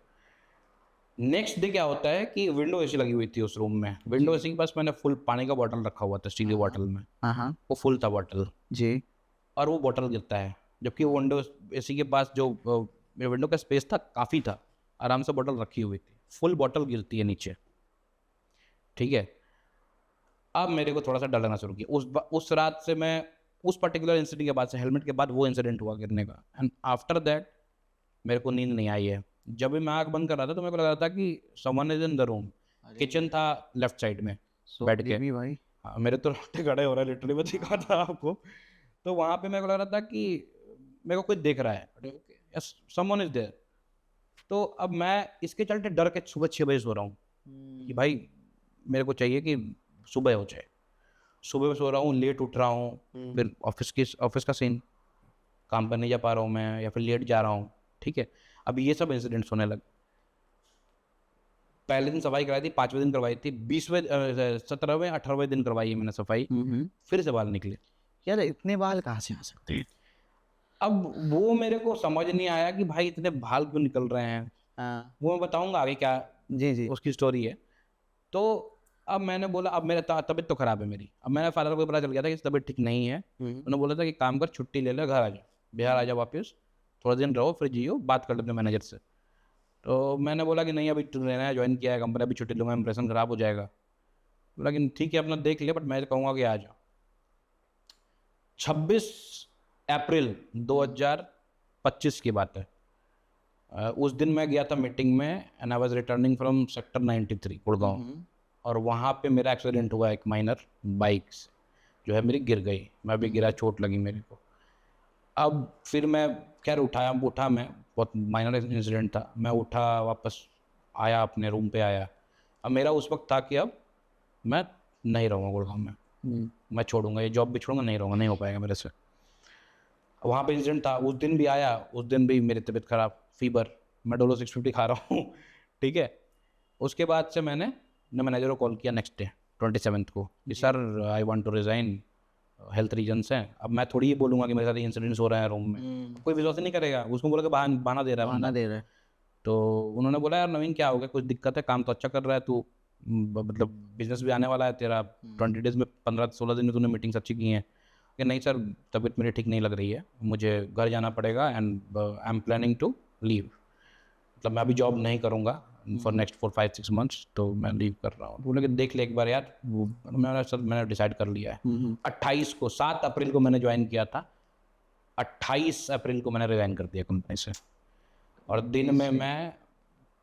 नेक्स्ट डे क्या होता है कि विंडो एसी लगी हुई थी उस रूम में, विंडो एसी के पास मैंने फुल पानी का बॉटल रखा हुआ था, स्टील की बॉटल में, हाँ वो फुल था बॉटल, जी। और वो बॉटल गिरता है, जबकि वो विंडो एसी के पास जो मेरे विंडो का स्पेस था काफ़ी था, आराम से बॉटल रखी हुई थी, फुल बॉटल गिरती है नीचे। ठीक है, अब मेरे को थोड़ा सा डर लगना शुरू किया। उस रात से मैं, उस पर्टिकुलर इंसिडेंट के बाद से, हेलमेट के बाद वो इंसिडेंट हुआ गिरने का, एंड आफ्टर दैट मेरे को नींद नहीं आई है। जब भी मैं आँख बंद कर रहा था तो मेरे को लग रहा था कि someone is in the room. Kitchen था लेफ्ट साइड में बैठ के, भाई हाँ मेरे तो रोटे खड़े हो रहा है लिटरली, मैं दिखा था आपको। तो वहाँ पे मेरे को लग रहा था कि मेरे को कोई देख रहा है, यस समवन इज देयर। तो अब मैं इसके चलते डर के सुबह 6 बजे सो रहा हूँ कि भाई मेरे को चाहिए कि सुबह हो जाए। सुबह सो रहा हूँ, लेट उठ रहा हूँ, फिर ऑफिस का सीन, काम पर नहीं जा पा रहा हूँ मैं, या फिर लेट जा रहा हूँ। ठीक है, अब ये सब इंसिडेंट्स होने लगे। पहले दिन सफाई कराई थी, 5वें दिन करवाई थी, 17वें 18वें दिन करवाई है मैंने सफाई, फिर से बाल निकले। यार इतने बाल कहाँ से आ सकते हैं? अब वो मेरे को समझ नहीं आया कि भाई इतने बाल क्यों निकल रहे हैं। हाँ वो मैं बताऊंगा आगे क्या जी जी। उसकी स्टोरी है। तो अब मैंने बोला, अब मेरा तबीयत तो खराब है मेरी, अब मेरे फादर को पता चल गया था कि तबीयत ठीक नहीं है। उन्होंने बोला था कि काम कर, छुट्टी ले ले, घर आ जा, बिहार आ जा वापस, थोड़ा दिन रहो, फिर जियो, बात कर लेते हैं मैनेजर से। तो मैंने बोला कि नहीं, अभी रहना है, ज्वाइन किया है कंपनी, अभी छुट्टी लूँगा, इंप्रेशन खराब हो जाएगा। बोला कि ठीक है अपना देख ले, बट मैं कहूँगा कि आ जा। 26 अप्रैल 2025 की बात है। उस दिन मैं गया था मीटिंग में, and I was returning from sector 93 Gurgaon, और वहाँ पे मेरा एक्सीडेंट हुआ एक माइनर बाइक से, जो है मेरी गिर गई, मैं भी गिरा, चोट लगी मेरे को। अब फिर मैं खैर उठा मैं, बहुत माइनर इंसिडेंट था, मैं उठा, वापस आया, अपने रूम पे आया। अब मेरा उस वक्त था कि अब मैं नहीं रहूँगा गुड़गांव में, मैं छोड़ूंगा ये जॉब भी, छोड़ूंगा, नहीं रहूँगा, नहीं हो पाएगा मेरे से। वहाँ पे इंसिडेंट था, उस दिन भी आया, उस दिन भी मेरी तबीयत ख़राब, फीवर, मैं डोलो 650 खा रहा हूँ। ठीक है, उसके बाद से मैंने मैनेजर को कॉल किया नेक्स्ट डे 27 को कि sir I want to resign, health reasons हैं। अब मैं थोड़ी ही बोलूँगा कि मेरे साथ इंसिडेंट्स हो रहे हैं रूम में, कोई विश्वास नहीं करेगा, उसको बोला कि बहाना दे रहा है, बहाना दे रहा है। तो उन्होंने बोला यार नवीन क्या हो गया, कुछ दिक्कत है, काम तो अच्छा कर रहा है तू, मतलब बिजनेस भी आने वाला है तेरा, 20 डेज में 15-16 दिन में तूने मीटिंग्स अच्छी की हैं, कि नहीं सर तबीयत मेरी ठीक नहीं लग रही है, मुझे घर जाना पड़ेगा and I am planning to leave, मतलब मैं अभी जॉब नहीं करूँगा फॉर नेक्स्ट 4-5-6 मंथ्स, तो मैं लीव कर रहा हूँ। बोले कि देख ले एक बार यार, वो मैंने सर मैंने डिसाइड कर लिया है। 28 को 7 अप्रैल को मैंने ज्वाइन किया था, 28 अप्रैल को मैंने रिजाइन कर दिया कंपनी से, और दिन में मैं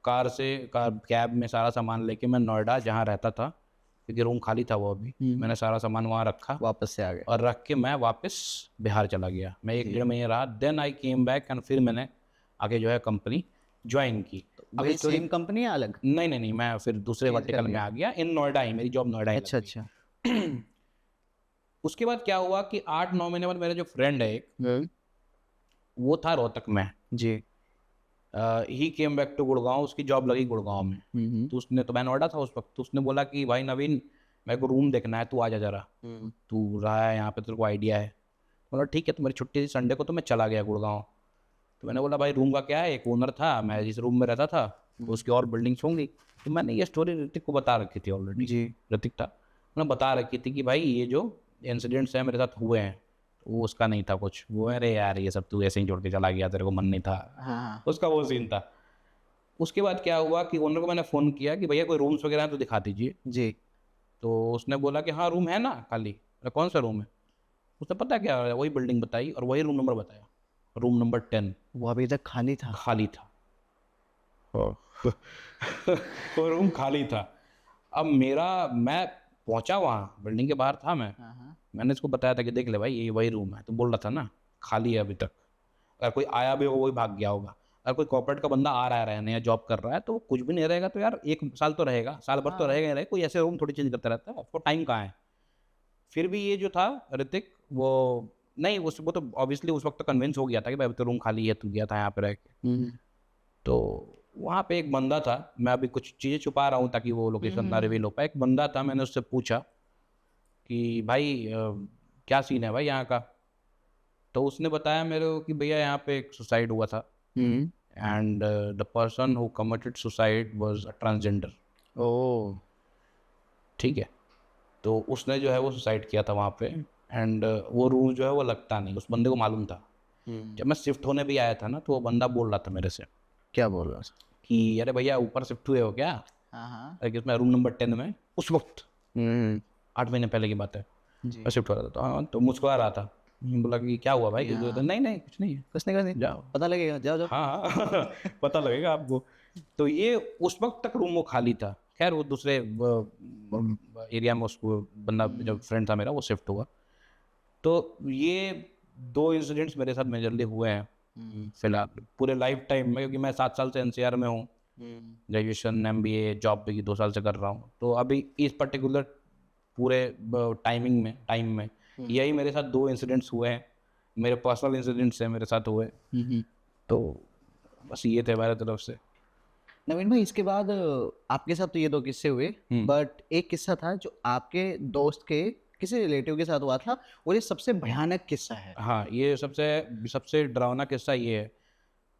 कैब में सारा सामान लेके मैं नोएडा जहाँ रहता था, क्योंकि रूम खाली था वो अभी, मैंने सारा सामान वहाँ रखा, वापस से आ गए। और रख के मैं वापस बिहार चला गया। मैं 1-1.5 महीने रहा, then I came back and फिर मैंने आगे जो है कंपनी ज्वाइन की। अभी सेम कंपनी है अलग? नहीं नहीं नहीं, मैं फिर दूसरे वर्टिकल में आ गया, इन नोएडा ही, मेरी जॉब नोएडा ही लग अच्छा गई। अच्छा। उसके बाद क्या हुआ कि 8-9 महीने बाद मेरा जो फ्रेंड है एक, वो था रोहतक में जी। ही केम बैक टू गुड़गांव, उसकी जॉब लगी गुड़गांव में। तो मैं नोएडा था उस वक्त, तो उसने बोला कि भाई नवीन मेरे को रूम देखना है, तू आ जा जरा, तू रहा है यहाँ पे, तेरे को आइडिया है। बोला ठीक है, तो मेरी छुट्टी थी संडे को, तो मैं चला गया गुड़गांव। तो मैंने बोला भाई रूम का क्या है, एक ओनर था, मैं जिस रूम में रहता था तो उसकी और बिल्डिंग्स होंगी। तो मैंने ये स्टोरी ऋतिक को बता रखी थी ऑलरेडी, जी। ऋतिक था, मैंने बता रखी थी कि भाई ये जो इंसिडेंट्स हैं मेरे साथ हुए हैं, वो उसका नहीं था कुछ, वो अरे यार ये सब तू ऐसे ही छोड़ के चला गया, तेरे को मन नहीं था, हाँ। उसका वो सीन था। उसके बाद क्या हुआ कि ओनर को मैंने फ़ोन किया कि भैया कोई रूम्स वगैरह हैं तो दिखा दीजिए। जी। तो उसने बोला कि हाँ रूम है ना खाली। अरे कौन सा रूम है? उसने पता क्या, वही बिल्डिंग बताई और वही रूम नंबर बताया, रूम नंबर 10 वो अभी तक खाली था? खाली था। वो रूम खाली था। अब मैं पहुंचा वहाँ, बिल्डिंग के बाहर था मैं, मैंने इसको बताया था कि देख ले भाई ये वही रूम है, तो बोल रहा था ना खाली है अभी तक, अगर कोई आया भी हो वही भाग गया होगा, अगर कोई कॉर्पोरेट का बंदा आ रहा है रहने या जॉब कर रहा है तो वो कुछ भी नहीं रहेगा, तो यार 1 साल तो रहेगा, साल भर तो रहेगा ही रहेगा, कोई ऐसे रूम थोड़ी चेंज करता रहता है, आपको टाइम कहाँ है। फिर भी ये जो था ऋतिक, वो नहीं वो तो ऑब्वियसली उस वक्त तो कन्विंस हो गया था कि भाई अभी तो रूम खाली है, तू गया था यहाँ पे रह के। तो वहाँ पे एक बंदा था, मैं अभी कुछ चीज़ें छुपा रहा हूँ ताकि वो लोकेशन ना रिवील हो पाए। एक बंदा था, मैंने उससे पूछा कि भाई क्या सीन है भाई यहाँ का। तो उसने बताया मेरे को कि भैया यहाँ पे एक सुसाइड हुआ था, and the person who committed suicide was a transgender. Oh. ठीक है, तो उसने जो है वो सुसाइड किया था वहाँ पे, एंड वो रूम जो है वो लगता नहीं, उस बंदे को मालूम था। जब मैं शिफ्ट होने भी आया था ना, तो वो बंदा बोल रहा था मेरे से क्या बोल रहा था? कि अरे भैया ऊपर शिफ्ट हुए हो क्या? हाँ। अरे किसमें, रूम नंबर 10 में। उस वक्त 8 महीने पहले की बात है, जी। मैं शिफ्ट हो रहा था। तो हाँ, तो मुस्कुरा रहा था। बोला कि क्या हुआ भाई? हाँ। तो नहीं नहीं कुछ नहीं है, कुछ नहीं जाओ। पता लगेगा, जाओ जाओ। हाँ हाँ पता लगेगा आपको। तो ये उस वक्त तक रूम वो खाली था। खैर वो दूसरे एरिया में उसको बंदा जो फ्रेंड था मेरा वो शिफ्ट हुआ। तो ये 2 इंसिडेंट्स मेरे साथ मेजरली हुए हैं फिलहाल पूरे लाइफ टाइम में, क्योंकि मैं 7 साल से एनसीआर में हूँ, ग्रेजुएशन MBA जॉब भी 2 साल से कर रहा हूँ। तो अभी इस पर्टिकुलर पूरे टाइम में यही मेरे साथ 2 इंसिडेंट्स हुए हैं, मेरे पर्सनल इंसिडेंट्स हैं मेरे साथ हुए। तो बस ये थे मेरे तरफ से। नवीन भाई, इसके बाद आपके साथ तो ये 2 किस्से हुए, बट एक किस्सा था जो आपके दोस्त के किसी रिलेटिव के साथ हुआ था, और ये सबसे भयानक किस्सा है। हाँ, ये सबसे डरावना किस्सा ये है।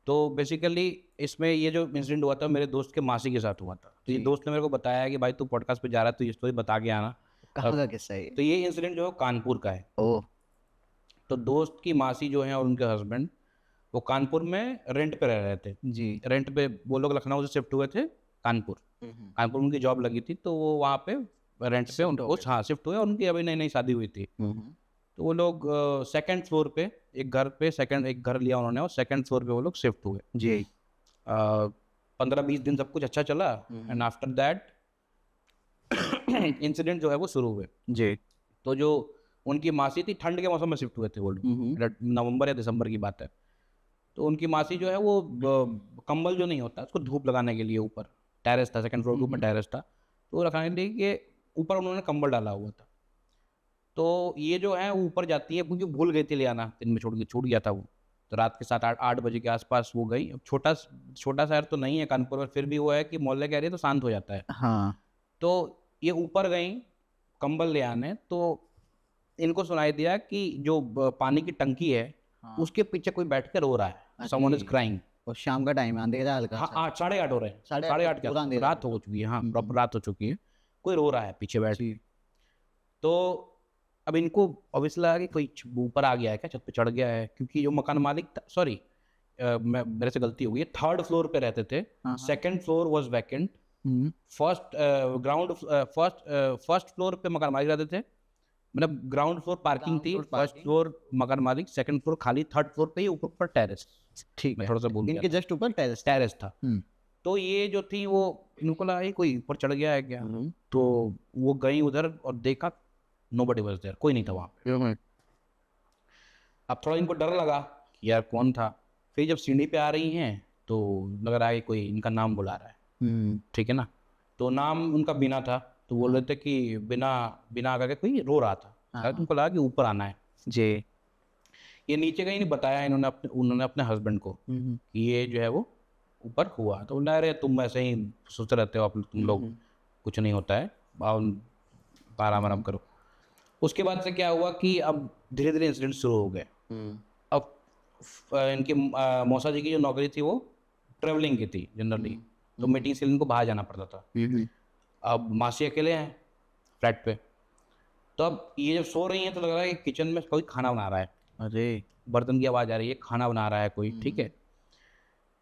तो बेसिकली इसमें ये जो इंसिडेंट हुआ था मेरे दोस्त के मासी के साथ हुआ था। तो ये दोस्त ने मेरे को बताया कि भाई तू पॉडकास्ट पे जा रहा है तो ये स्टोरी बता के आना। कहाँ का किस्सा है ये? तो ये इंसिडेंट जो है कानपुर का है। ओह। तो दोस्त की मासी जो है और उनके हस्बैंड वो कानपुर में रेंट पे रह रहे थे। जी। रेंट पे वो लोग लखनऊ से शिफ्ट हुए थे कानपुर। कानपुर में उनकी जॉब लगी थी, तो वो वहाँ पे रेंट पे उनको शिफ्ट हुए, और उनकी अभी नई नई शादी हुई थी। तो वो लोग सेकंड फ्लोर पे एक घर लिया उन्होंने, और सेकंड फ्लोर पे वो लोग शिफ्ट हुए। जी। 15-20 दिन सब कुछ अच्छा चला, एंड आफ्टर दैट इंसिडेंट जो है वो शुरू हुए। जी। तो जो उनकी मासी थी, ठंड के मौसम में शिफ्ट हुए थे वो लोग, नवंबर या दिसंबर की बात है। तो उनकी मासी जो है वो कंबल जो नहीं होता उसको धूप लगाने के लिए, ऊपर टेरेस था, सेकंड फ्लोर के ऊपर टेरेस था, तो वो रखने के लिए कि ऊपर उन्होंने कंबल डाला हुआ था। तो ये जो है ऊपर जाती है, क्योंकि भूल गई थी ले आना, दिन में छूट गया था वो। तो रात के 7-8 बजे के आसपास वो गई। अब छोटा शहर तो नहीं है कानपुर में, फिर भी वो है कि मोहल्ले का एरिया तो शांत हो जाता है। हाँ। तो ये ऊपर गई कंबल ले आने, तो इनको सुनाई दिया कि जो पानी की टंकी है उसके पीछे कोई बैठ कर रो रहा है, समवन इज क्राइंग। और शाम का टाइम है, अंधेरा हल्का सा। हाँ 8:30 हो रहे हैं, 8:30 क्या रात हो चुकी है। हाँ प्रॉपर रात हो चुकी है। कोई रो रहा है पीछे बैठ के। तो अब इनको ऑब्वियसली लगा कि कोई ऊपर आ गया है क्या, छत पे चढ़ गया है, क्योंकि जो मकान मालिक था, सॉरी मेरे से गलती हो गई, 3rd फ्लोर पे रहते थे, 2nd floor was vacant, first floor पे मकान मालिक रहते थे, मतलब ग्राउंड फ्लोर पार्किंग थी, फर्स्ट फ्लोर मकान मालिक, 2nd फ्लोर खाली, 3rd फ्लोर पे ही ऊपर टेरेस। ठीक मैं है, थोड़ा सा बोल इनके जस्ट ऊपर टेरेस। टेरेस था। तो ये जो थी वो इनको लगा ये कोई ऊपर चढ़ गया है क्या, तो वो गई उधर और देखा नोबडी वाज देयर, कोई नहीं था वहाँ पे। अब थोड़ा इनको डर लगा कि यार कौन था, फिर जब सीढ़ी पे आ रही हैं तो लग रहा है कि कोई इनका नाम बुला रहा है, ठीक है ना। तो नाम उनका बिना था, तो बोल रहे थे कि बिना बिना करके कोई रो रहा था, शायद उनको लगा कि ऊपर आना है जी। ये नीचे कहीं नहीं बताया उन्होंने अपने हस्बैंड को कि ये जो है वो ऊपर हुआ। तो बोला अरे तुम ऐसे ही सोचते रहते हो, तुम लोग, कुछ नहीं होता है, आराम आराम करो। उसके बाद से क्या हुआ कि अब धीरे धीरे इंसिडेंट शुरू हो गए। अब इनकी मौसा जी की जो नौकरी थी वो ट्रेवलिंग की थी जनरली, तो मीटिंग से इनको बाहर जाना पड़ता था। अब मासी अकेले हैं फ्लैट पे, तो अब ये जब सो रही हैं तो लग रहा है कि किचन में कोई खाना बना रहा है, अरे बर्तन की आवाज़ आ रही है, खाना बना रहा है कोई, ठीक है।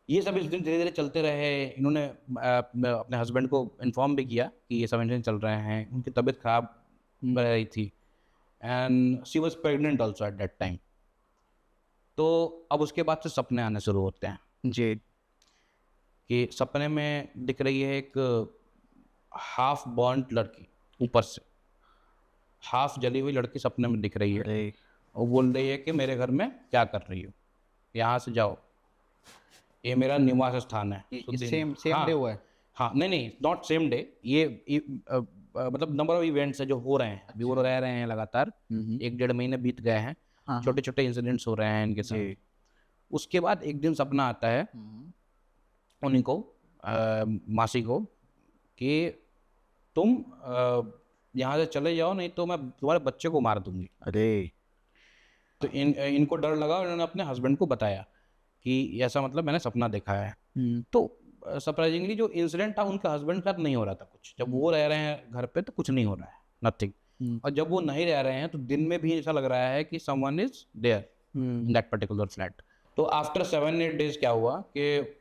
ये सब इंसिडेंट धीरे धीरे चलते रहे। इन्होंने अपने हस्बैंड को इन्फॉर्म भी किया कि ये सब इंसिडेंट चल रहे हैं। उनकी तबीयत खराब रह रही थी and she was pregnant also at that time. तो अब उसके बाद से सपने आने शुरू होते हैं जी। कि सपने में दिख रही है एक हाफ बर्न्ड लड़की, ऊपर से हाफ जली हुई लड़की सपने में दिख रही है, अरे और बोल रही है कि मेरे घर में क्या कर रही हो, यहाँ से जाओ, ये मेरा निवास स्थान है। सेम डे हुआ है। हाँ, नहीं नॉट सेम डे, ये मतलब नंबर ऑफ इवेंट्स है जो हो रहे हैं, अभी वो रह रहे हैं लगातार, 1-1.5 महीने बीत गए हैं, छोटे छोटे इंसिडेंट्स हो रहे हैं इनके साथ। उसके बाद एक दिन सपना आता है उन्हीं को, मासी को, कि तुम यहाँ से चले जाओ, नहीं तो मैं तुम्हारे बच्चे को मार दूंगी। अरे तो इनको डर लगा और इन्होंने अपने हस्बैंड को बताया कि ऐसा मतलब मैंने सपना देखा है। तो सरप्राइजिंगली जो इंसिडेंट था उनके हस्बैंड के साथ नहीं हो रहा था कुछ, जब वो रह रहे हैं घर पे तो कुछ नहीं हो रहा है, नथिंग। और जब वो नहीं रह रहे हैं तो दिन में भी ऐसा लग रहा है कि someone is there in that particular flat. तो आफ्टर 7-8 डेज क्या हुआ कि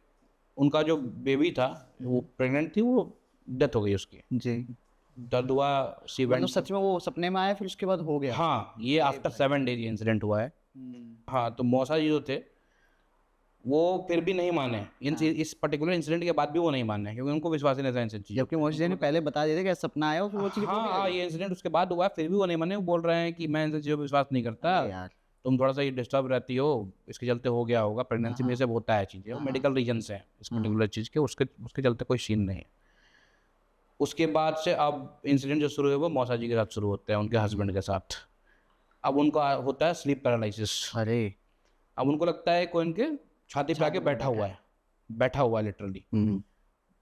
उनका जो बेबी था, वो प्रेग्नेंट थी, वो डेथ हो गई उसकी। जी। दर्द हुआ, सी मतलब वेंट। सच में वो सपने में आया फिर उसके बाद हो गया। हाँ, ये आफ्टर 7 डेज ये इंसिडेंट हुआ है। हाँ, तो मौसा जी जो थे वो फिर भी नहीं माने, इस पर्टिकुलर इंसिडेंट के बाद भी वो नहीं माने, क्योंकि उनको विश्वास ही नहीं था इन सब चीज़ों। जबकि मौसी जी ने पहले बता दिया था कि सपना आया और फिर वो चीज़ हाँ हाँ, ये इंसिडेंट उसके बाद हुआ, फिर भी वो नहीं माने। वो बोल रहे हैं कि मैं इन सब चीज़ों पर विश्वास नहीं करता, यार। तुम थोड़ा सा ये डिस्टर्ब रहती हो, इसके चलते हो गया होगा, प्रेगनेंसी में सब होता है चीज़ें, मेडिकल रीजन से इस पर्टिकुलर चीज़ के, उसके चलते कोई सीन नहीं है। उसके बाद से अब इंसिडेंट जो शुरू हुए वो मौसा जी के साथ शुरू होते हैं, उनके हस्बैंड के साथ। अब उनका होता है स्लीप पैरालिसिस। अरे अब उनको लगता है कोई उनके छाती पे आके बैठा हुआ है लिटरली।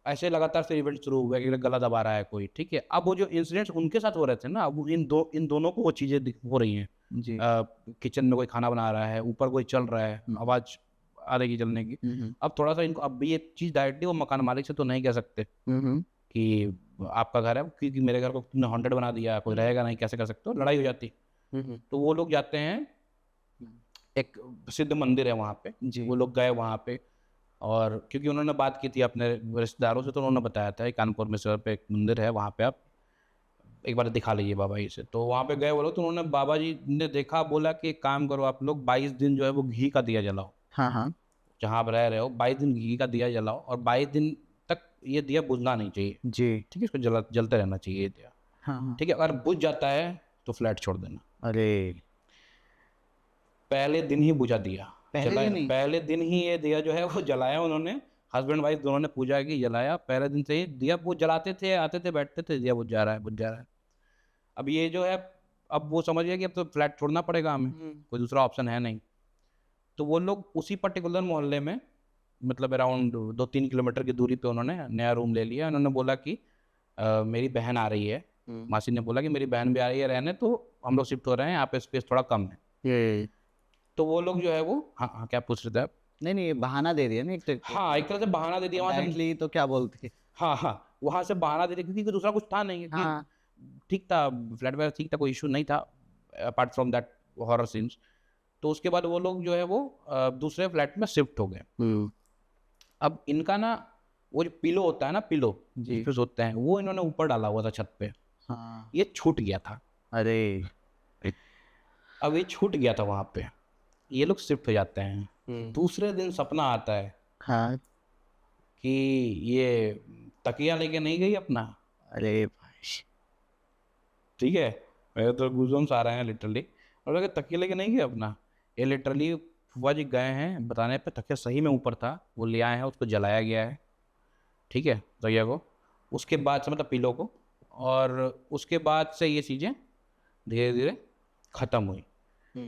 ऐसे लगातार से इवेंट शुरू हुए कि गला दबा रहा है कोई, ठीक है। अब वो जो इंसिडेंट्स उनके साथ हो रहे थे ना, अब इन दोनों को वो चीज़ें हो रही हैं। जी। किचन में कोई खाना बना रहा है, ऊपर कोई चल रहा है, आवाज़ आ रही है चलने की। अब थोड़ा सा इनको, अब ये चीज़ डायरेक्टली वो मकान मालिक से तो नहीं कह सकते कि आपका घर है, क्योंकि मेरे घर को तुमने हॉन्टेड बना दिया, कोई रहेगा नहीं, कैसे कर सकते हो, लड़ाई हो जाती। तो वो लोग जाते हैं, एक सिद्ध मंदिर है वहाँ पे, वो लोग गए वहाँ पे, और क्योंकि उन्होंने बात की थी अपने रिश्तेदारों से, तो उन्होंने बताया था कानपुर में सर पे एक मंदिर है, वहाँ पे आप एक बार दिखा लीजिए बाबा जी से। तो वहाँ पे गए वो लोग, तो उन्होंने, बाबा जी ने देखा, बोला कि एक काम करो आप लोग, 22 दिन जो है वो घी का दिया जलाओ। हाँ हाँ। जहाँ आप रह रहे हो 22 दिन घी का दिया जलाओ, और 22 दिन तक ये दिया बुझना नहीं चाहिए, जी। ठीक है, इसको जलते रहना चाहिए ये दिया, हाँ। ठीक है। अगर बुझ जाता है तो फ्लैट छोड़ देना। अरे पहले दिन ही बुझा दिया, पहले दिन ही ये दिया जो है वो जलाया उन्होंने, हस्बैंड वाइफ दोनों ने पूजा की, जलाया। पहले दिन से ही दिया वो जलाते थे, आते थे, बैठते थे, दिया बुझ जा रहा है। अब ये जो है, अब वो समझ गया कि अब तो फ्लैट छोड़ना पड़ेगा हमें, कोई दूसरा ऑप्शन है नहीं। तो वो लोग उसी पर्टिकुलर मोहल्ले में, मतलब अराउंड 2-3 किलोमीटर की दूरी पे उन्होंने नया रूम ले लिया। उन्होंने बोला कि मेरी बहन आ रही है, मासी ने बोला कि मेरी बहन भी आ रही है रहने, तो हम लोग शिफ्ट हो रहे हैं, यहाँ पे स्पेस थोड़ा कम है। तो वो लोग जो है वो, हाँ हाँ, क्या पूछ रहे थे आप? नहीं, बहाना दे दिया ना एक तरह। हाँ, एक तरह से बहाना दे दिया वहाँ से। तो क्या बोलते हैं। हाँ हाँ, वहां से बहाना दे रही थी क्योंकि दूसरा कुछ था नहीं कि हाँ ठीक था, फ्लैट वगैरह ठीक था, कोई इशू नहीं था apart from that horror scenes. तो उसके बाद वो लोग जो है वो दूसरे फ्लैट में शिफ्ट हो गए। अब इनका ना वो जो पिलो होता है ना, पिलो जी जिस पे सोते हैं, वो इन्होंने ऊपर डाला हुआ था छत पे, हाँ ये छूट गया था। अरे अब ये छूट गया था वहां पे, ये लोग शिफ्ट हो जाते हैं। दूसरे दिन सपना आता है हाँ कि ये तकिया लेके नहीं गई अपना। अरे भाई ठीक है, मेरे तो गूज़बम्स आ रहे हैं लिटरली। और अगर तकिया लेके नहीं गए अपना, ये लिटरली फुआ जी गए हैं बताने पे, तकिया सही में ऊपर था, वो ले आए हैं, उसको जलाया गया है। ठीक है, तकिया को, उसके बाद से मतलब पिलो को, और उसके बाद से ये चीज़ें धीरे धीरे ख़त्म हुई।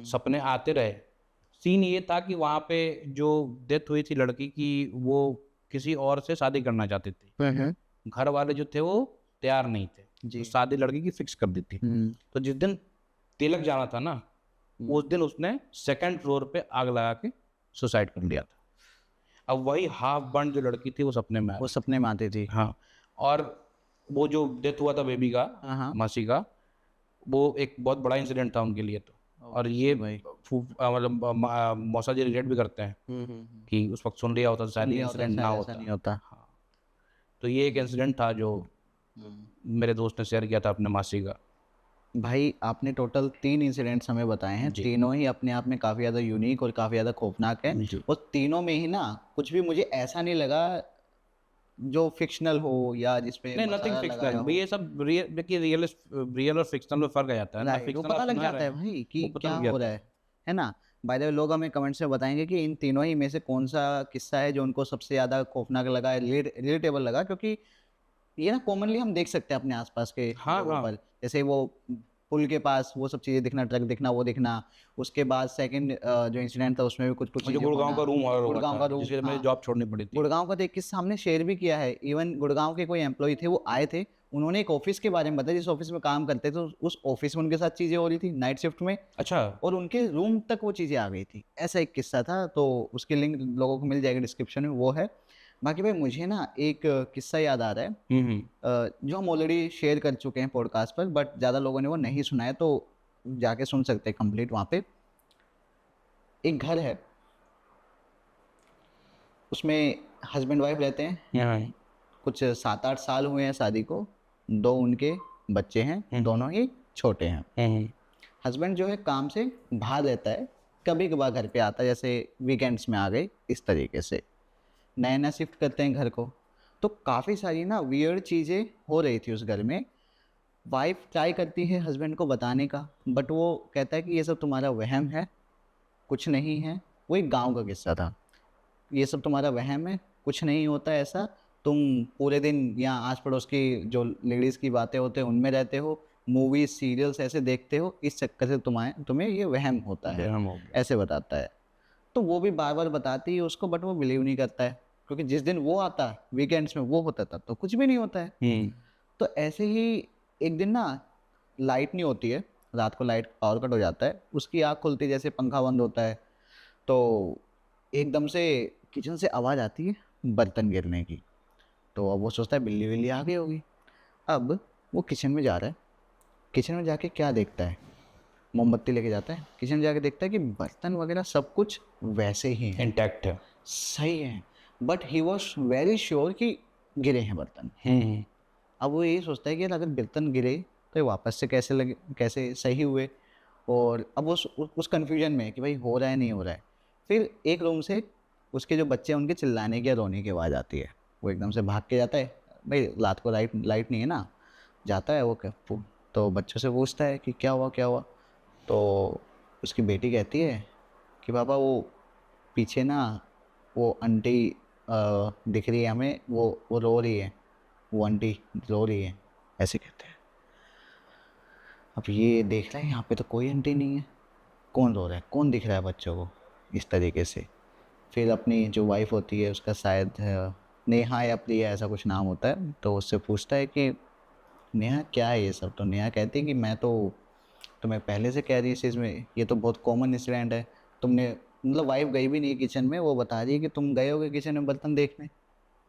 सपने आते रहे। सीन ये था कि वहाँ पे जो डेथ हुई थी लड़की की, वो किसी और से शादी करना चाहती थी। घर वाले जो थे वो तैयार नहीं थे, जी तो शादी लड़की की फिक्स कर दी थी। तो जिस दिन तिलक जाना था ना, उस दिन उसने सेकंड फ्लोर पे आग लगा के सुसाइड कर लिया था। अब वही हाफ बर्न जो लड़की थी वो सपने में आ वो रही सपने में आती थी। थी। हाँ, और वो जो डेथ हुआ था बेबी का, हाँ हाँ मासी का, वो एक बहुत बड़ा इंसिडेंट था उनके लिए तो। और ये भाई मतलब मौसा जी रिलेट भी करते हैं कि उस वक्त सुन लिया होता तो शायद नहीं होता, इंसिडेंट ना शायद ऐसा होता। नहीं होता। हाँ, तो ये एक इंसिडेंट था जो मेरे दोस्त ने शेयर किया था अपने मासी का। भाई आपने टोटल 3 इंसिडेंट्स हमें बताए हैं, जी। तीनों ही अपने आप में काफ़ी ज़्यादा यूनिक और काफ़ी ज़्यादा खौफनाक है। जी। और तीनों में ही ना कुछ भी मुझे ऐसा नहीं लगा जो फिक्शनल हो या जिसपे नहीं, नथिंग मसाला लगाया फिक्शनल, हो। ये सब रियल, देखिए रियल और फिक्शनल में फर्क आ जाता है ना। राइट, वो फिक्शनल पता आप लग सुना रहे जाता है हैं, भाई कि वो पता क्या लग हो जाता रहा है। है ना। बाय द वे लोग हमें कमेंट्स में बताएंगे कि इन तीनों ही में से कौन सा किस्सा है जो उनको सबसे ज़्यादा खौफनाक लगा, रिलेटेबल लगा, क्योंकि ये ना कॉमनली हम देख सकते हैं अपने आसपास के हाँ जगहों हाँ। पर। जैसे वो पुल के पास वो सब चीज़ें दिखना, ट्रक दिखना, वो दिखना। उसके बाद सेकंड जो इंसिडेंट था उसमें भी कुछ कुछ और जो चीज़ें गुड़गांव होना। का रूम हॉरर हुआ गुड़गांव था का रूम, जिसके लिए मुझे हाँ जॉब छोड़नी पड़ी थी। गुड़गांव का तो एक किस्सा हमने शेयर भी किया है। इवन गुड़गांव के कोई एम्प्लॉय थे, वो आए थे, उन्होंने एक ऑफिस के बारे में बताया जिस ऑफिस में काम करते थे। तो उस ऑफिस में उनके साथ चीज़ें हो रही थी नाइट शिफ्ट में, अच्छा। और उनके रूम तक वो चीज़ें आ गई थी। ऐसा एक किस्सा था, तो उसकी लिंक लोगों को मिल जाएगी डिस्क्रिप्शन में, वो है। बाकी भाई मुझे ना एक किस्सा याद आ रहा है, जो हम ऑलरेडी शेयर कर चुके हैं पॉडकास्ट पर, बट ज़्यादा लोगों ने वो नहीं सुना है, तो जाके सुन सकते हैं कंप्लीट। वहाँ पे एक घर है, उसमें हस्बैंड वाइफ रहते हैं। हाँ। कुछ 7-8 साल हुए हैं शादी को। 2 उनके बच्चे हैं, दोनों ही छोटे हैं। हस्बैंड जो है काम से बाहर रहता है, कभी कभार घर पे आता है, जैसे वीकेंड्स में आ गए, इस तरीके से। नया नया शिफ्ट करते हैं घर को, तो काफ़ी सारी ना वियर्ड चीज़ें हो रही थी उस घर में। वाइफ ट्राई करती है हस्बैंड को बताने का, बट वो कहता है कि ये सब तुम्हारा वहम है, कुछ नहीं है। वो एक गांव का किस्सा था। ये सब तुम्हारा वहम है, कुछ नहीं होता ऐसा। तुम पूरे दिन यहाँ आस पड़ोस की जो लेडीज़ की बातें होते हैं उनमें रहते हो, मूवीज सीरियल्स ऐसे देखते हो, इस चक्कर से तुम्हें ये वहम होता है, बेहम हो गया। ऐसे बताता है। तो वो भी बार बार बताती है उसको, बट वो बिलीव नहीं करता है, क्योंकि जिस दिन वो आता है वीकेंड्स में वो होता था तो कुछ भी नहीं होता है। तो ऐसे ही एक दिन ना लाइट नहीं होती है, रात को लाइट पावर कट हो जाता है, उसकी आँख खुलती है जैसे पंखा बंद होता है, तो एकदम से किचन से आवाज़ आती है बर्तन गिरने की। तो अब वो सोचता है बिल्ली बिल्ली आ गई होगी। अब वो किचन में जा रहा है, किचन में जाके क्या देखता है, मोमबत्ती लेके जाता है, किचन में जाके देखता है कि बर्तन वगैरह सब कुछ वैसे ही हैं, इंटैक्ट है। सही है। But he was very sure कि गिरे हैं बर्तन। अब वो यही सोचता है कि यार अगर बर्तन गिरे तो ये वापस से कैसे लगे, कैसे सही हुए। और अब उस कन्फ्यूजन में है कि भाई हो रहा है नहीं हो रहा है। फिर एक रूम से उसके जो बच्चे हैं उनके चिल्लाने की या रोने की आवाज़ आती है। वो एकदम से भाग के जाता है, भाई रात को लाइट नहीं है ना। जाता है वो तो बच्चों से पूछता है कि क्या हुआ क्या हुआ। तो उसकी बेटी कहती है कि पापा वो पीछे ना वो आंटी दिख रही है हमें, वो रो रही है, वो आंटी रो रही है, ऐसे कहते हैं। अब ये देख रहे हैं यहाँ पे तो कोई आंटी नहीं है, कौन रो रहा है, कौन दिख रहा है बच्चों को, इस तरीके से। फिर अपनी जो वाइफ होती है उसका शायद नेहा या प्रिया ऐसा कुछ नाम होता है, तो उससे पूछता है कि नेहा क्या है ये सब। तो नेहा कहती है कि मैं तो तुम्हें पहले से कह रही इस चीज़ में, ये तो बहुत कॉमन इंसिडेंट है। तुमने मतलब वाइफ गई भी नहीं किचन में, वो बता रही है कि तुम गए होगे किचन में बर्तन देखने,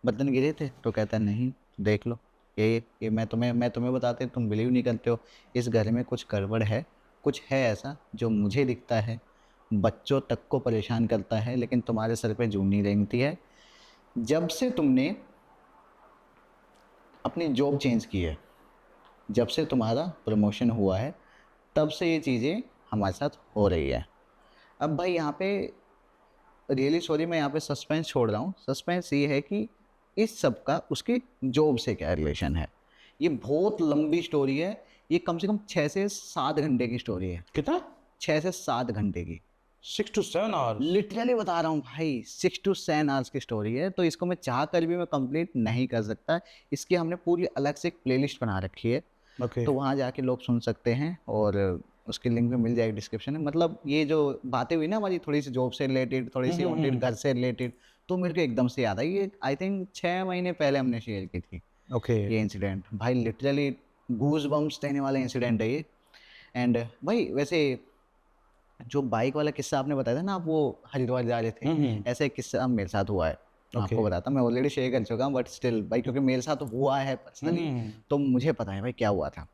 बर्तन गिरे थे। तो कहता है नहीं, देख लो। ये मैं तुम्हें बताते तुम बिलीव नहीं करते हो। इस घर में कुछ गड़बड़ है, कुछ है ऐसा जो मुझे दिखता है, बच्चों तक को परेशान करता है, लेकिन तुम्हारे सर पे जूं नहीं रेंगती है। जब से तुमने अपनी जॉब चेंज की है, जब से तुम्हारा प्रमोशन हुआ है, तब से ये चीज़ें हमारे साथ हो रही है। अब भाई यहाँ पे रियली सॉरी, मैं यहाँ पे सस्पेंस छोड़ रहा हूँ। सस्पेंस ये है कि इस सब का उसकी जॉब से क्या रिलेशन है। ये बहुत लंबी स्टोरी है, ये कम से कम 6 से 7 घंटे की स्टोरी है। कितना? 6 से 7 घंटे की, 6 to 7 आवर्स? लिटरली बता रहा हूँ भाई, 6 to 7 आवर्स की स्टोरी है। तो इसको मैं चाह कर भी मैं कंप्लीट नहीं कर सकता। इसकी हमने पूरी अलग से एक प्लेलिस्ट बना रखी है, ओके। तो वहाँ जाके लोग सुन सकते हैं, और उसकी लिंक भी मिल जाएगी डिस्क्रिप्शन में। मतलब ये जो बातें हुई ना हमारी, थोड़ी सी जॉब से रिलेटेड, थोड़ी सी ऑनलाइन घर से रिलेटेड, तो मेरे को एकदम से याद आई। ये आई थिंक 6 महीने पहले हमने शेयर की थी ओके। ये इंसिडेंट। भाई लिटरली गूज बम्स देने वाला इंसिडेंट है ये। एंड भाई वैसे जो बाइक वाला किस्सा आपने बताया था ना, आप वो हरिद्वार जा रहे थे, ऐसा एक किस्सा मेरे साथ हुआ है। मैं आपको बताता, मैं ऑलरेडी शेयर कर चुका हूँ, बट स्टिल भाई क्योंकि मेरे साथ हुआ है पर्सनली, तो मुझे पता है भाई क्या हुआ था।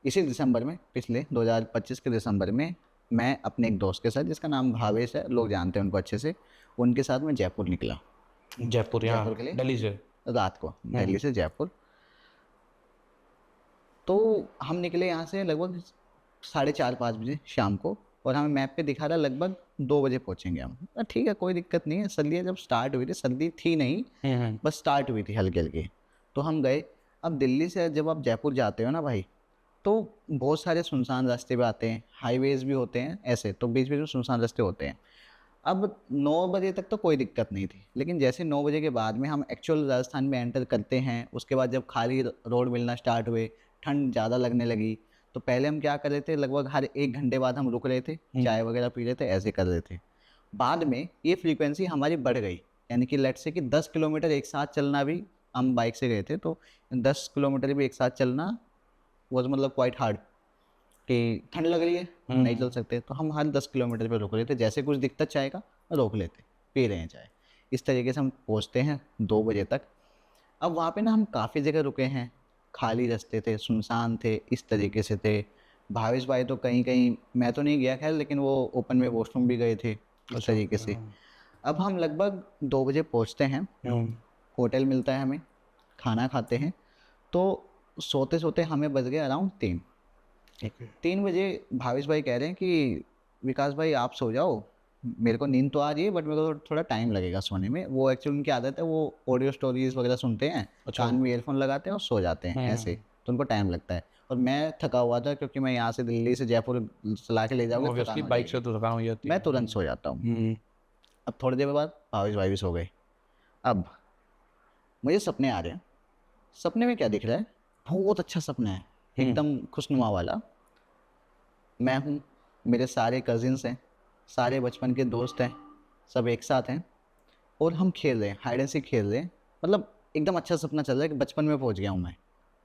इसी दिसंबर में, पिछले 2025 के दिसंबर में, मैं अपने एक दोस्त के साथ, जिसका नाम भावेश है, लोग जानते हैं उनको अच्छे से, उनके साथ मैं जयपुर निकला। जयपुर, यहाँ जयपुर के लिए दिल्ली से? रात को, दिल्ली से जयपुर। तो हम निकले यहाँ से लगभग 4:30-5 बजे शाम को, और हमें मैप पे दिखा रहा लगभग 2 बजे पहुँचेंगे हम। ठीक है, कोई दिक्कत नहीं है। सर्दियाँ जब स्टार्ट हुई थी, सर्दी थी नहीं, बस स्टार्ट हुई थी हल्की हल्की, तो हम गए। अब दिल्ली से जब आप जयपुर जाते हो ना भाई, तो बहुत सारे सुनसान रास्ते पे आते हैं, हाईवेज भी होते हैं ऐसे, तो बीच बीच में सुनसान रास्ते होते हैं। अब 9 बजे तक तो कोई दिक्कत नहीं थी, लेकिन जैसे 9 बजे के बाद में हम एक्चुअल राजस्थान में एंटर करते हैं, उसके बाद जब खाली रोड मिलना स्टार्ट हुए, ठंड ज़्यादा लगने लगी, तो पहले हम क्या कर रहे थे, लगभग हर 1 घंटे बाद हम रुक रहे थे, चाय वगैरह पी रहे थे, ऐसे कर रहे थे। बाद में ये फ्रीक्वेंसी हमारी बढ़ गई, यानी कि लेट्स से कि 10 किलोमीटर एक साथ चलना भी, हम बाइक से गए थे, तो 10 किलोमीटर भी एक साथ चलना वॉज मतलब क्वाइट हार्ड, कि ठंड लग रही है, नहीं चल सकते, तो हम हर 10 किलोमीटर पे रुक रहे थे। जैसे कुछ दिक्कत चाय का, रोक लेते, पी रहे हैं चाय। इस तरीके से हम पहुंचते हैं 2 बजे तक। अब वहाँ पे ना हम काफ़ी जगह रुके हैं, खाली रास्ते थे, सुनसान थे, इस तरीके से थे। भावेश भाई तो कहीं कहीं, मैं तो नहीं गया खैर, लेकिन वो ओपन में वॉशरूम भी गए थे, इस तरीके से। अब हम लगभग 2 बजे पहुँचते हैं, होटल मिलता है हमें, खाना खाते हैं, तो सोते सोते हमें बज गए अराउंड 3। 3 बजे भावेश भाई कह रहे हैं कि विकास भाई आप सो जाओ, मेरे को नींद तो आ रही है, बट मेरे को थोड़ा टाइम लगेगा सोने में। वो एक्चुअली उनकी आदत है, वो ऑडियो स्टोरीज वगैरह सुनते हैं, कान में ईयरफोन लगाते हैं और सो जाते हैं ऐसे, तो उनको टाइम लगता है। और मैं थका हुआ था, क्योंकि मैं यहाँ से दिल्ली से जयपुर चला के ले जाऊँगा, ऑब्वियसली बाइक से तो थकान हो जाती है। मैं तुरंत सो जाता हूँ। अब थोड़ी देर बाद भावेश भाई भी सो गए। अब मुझे सपने आ रहे हैं। सपने में क्या दिख रहा है, बहुत अच्छा सपना है, एकदम खुशनुमा वाला। मैं हूँ, मेरे सारे कजिन्स हैं, सारे बचपन के दोस्त हैं, सब एक साथ हैं, और हम खेल रहे हैं, हाइड एंड सीक खेल रहे हैं। मतलब एकदम अच्छा सपना चल रहा है कि बचपन में पहुँच गया हूँ मैं,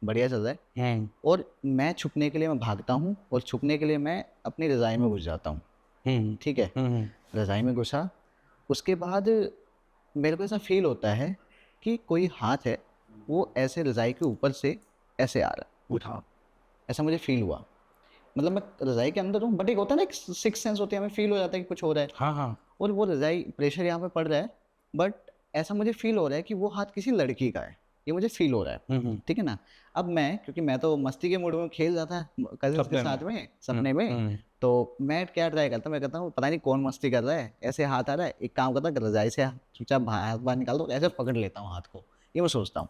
बढ़िया चल रहा है। और मैं छुपने के लिए मैं भागता हूँ, और छुपने के लिए मैं अपनी रज़ाई में घुस जाता हूँ। ठीक है, रज़ाई में घुसा, उसके बाद मेरे को ऐसा फील होता है कि कोई हाथ है, वो ऐसे रज़ाई के ऊपर से ऐसे आ रहा है, उठा, ऐसा मुझे फील हुआ। मतलब मैं रज़ाई के अंदर हूँ, बट एक होता है ना, एक सिक्स सेंस होती है, हमें फील हो जाता है कि कुछ हो रहा है। हाँ। और वो रज़ाई, प्रेशर यहाँ पे पड़ रहा है, बट ऐसा मुझे फील हो रहा है कि वो हाथ किसी लड़की का है, ये मुझे फील हो रहा है। ठीक है ना। अब मैं, क्योंकि मैं तो मस्ती के मूड में खेल रहा था कजिन्स के साथ में, सपने में, तो मैं क्या ट्राई करता हूँ, मैं कहता हूँ पता नहीं कौन मस्ती कर रहा है, ऐसे हाथ आ रहा है, एक काम करता हूँ रज़ाई से चुपचाप हाथ बाहर निकाल दो, ऐसे पकड़ लेता हूँ हाथ को, ये मैं सोचता हूँ।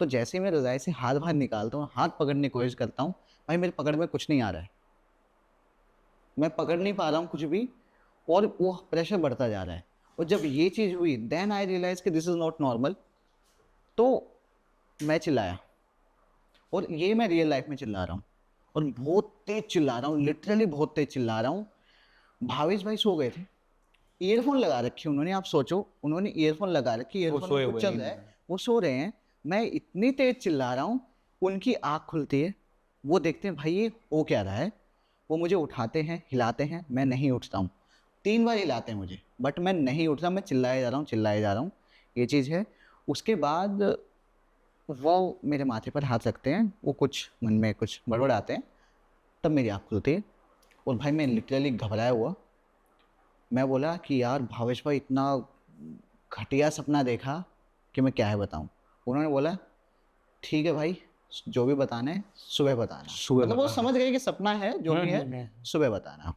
तो जैसे ही मैं रज़ाई से हाथ बाहर निकालता हूँ, हाथ पकड़ने की कोशिश करता हूँ, भाई मेरे पकड़ में कुछ नहीं आ रहा है, मैं पकड़ नहीं पा रहा हूँ कुछ भी, और वो प्रेशर बढ़ता जा रहा है। और जब ये चीज़ हुई, देन आई रियलाइज कि दिस इज़ नॉट नॉर्मल। तो मैं चिल्लाया, और ये मैं रियल लाइफ में चिल्ला रहा हूँ, और बहुत तेज चिल्ला रहा हूँ, लिटरली बहुत तेज चिल्ला रहा हूँ। भावेश भाई सो गए थे, ईयरफोन लगा रखी उन्होंने, आप सोचो, उन्होंने ईयरफोन लगा रखी, ईयरफोन सोए में हुए कुछ चल रहा है, वो सो रहे हैं। मैं इतनी तेज चिल्ला रहा हूँ, उनकी आँख खुलती है, वो देखते हैं भाई ये हो क्या रहा है, वो मुझे उठाते हैं, हिलाते हैं, मैं नहीं उठता हूँ। 3 बार हिलाते हैं मुझे, बट मैं नहीं उठता, मैं चिल्लाए जा रहा हूँ, चिल्लाए जा रहा हूँ, ये चीज़ है। उसके बाद वो मेरे माथे पर हाथ रखते हैं, वो कुछ मन में कुछ बड़बड़ाते हैं, तब मेरी आँख खुलती है। और भाई मैं लिटरली घबराया हुआ, मैं बोला कि यार भावेश भाई इतना घटिया सपना देखा कि मैं क्या है बताऊँ। उन्होंने बोला ठीक है भाई, जो भी बताना है सुबह बताना। सुबह मतलब वो बताना। समझ गए कि सपना है, जो भी है सुबह बताना।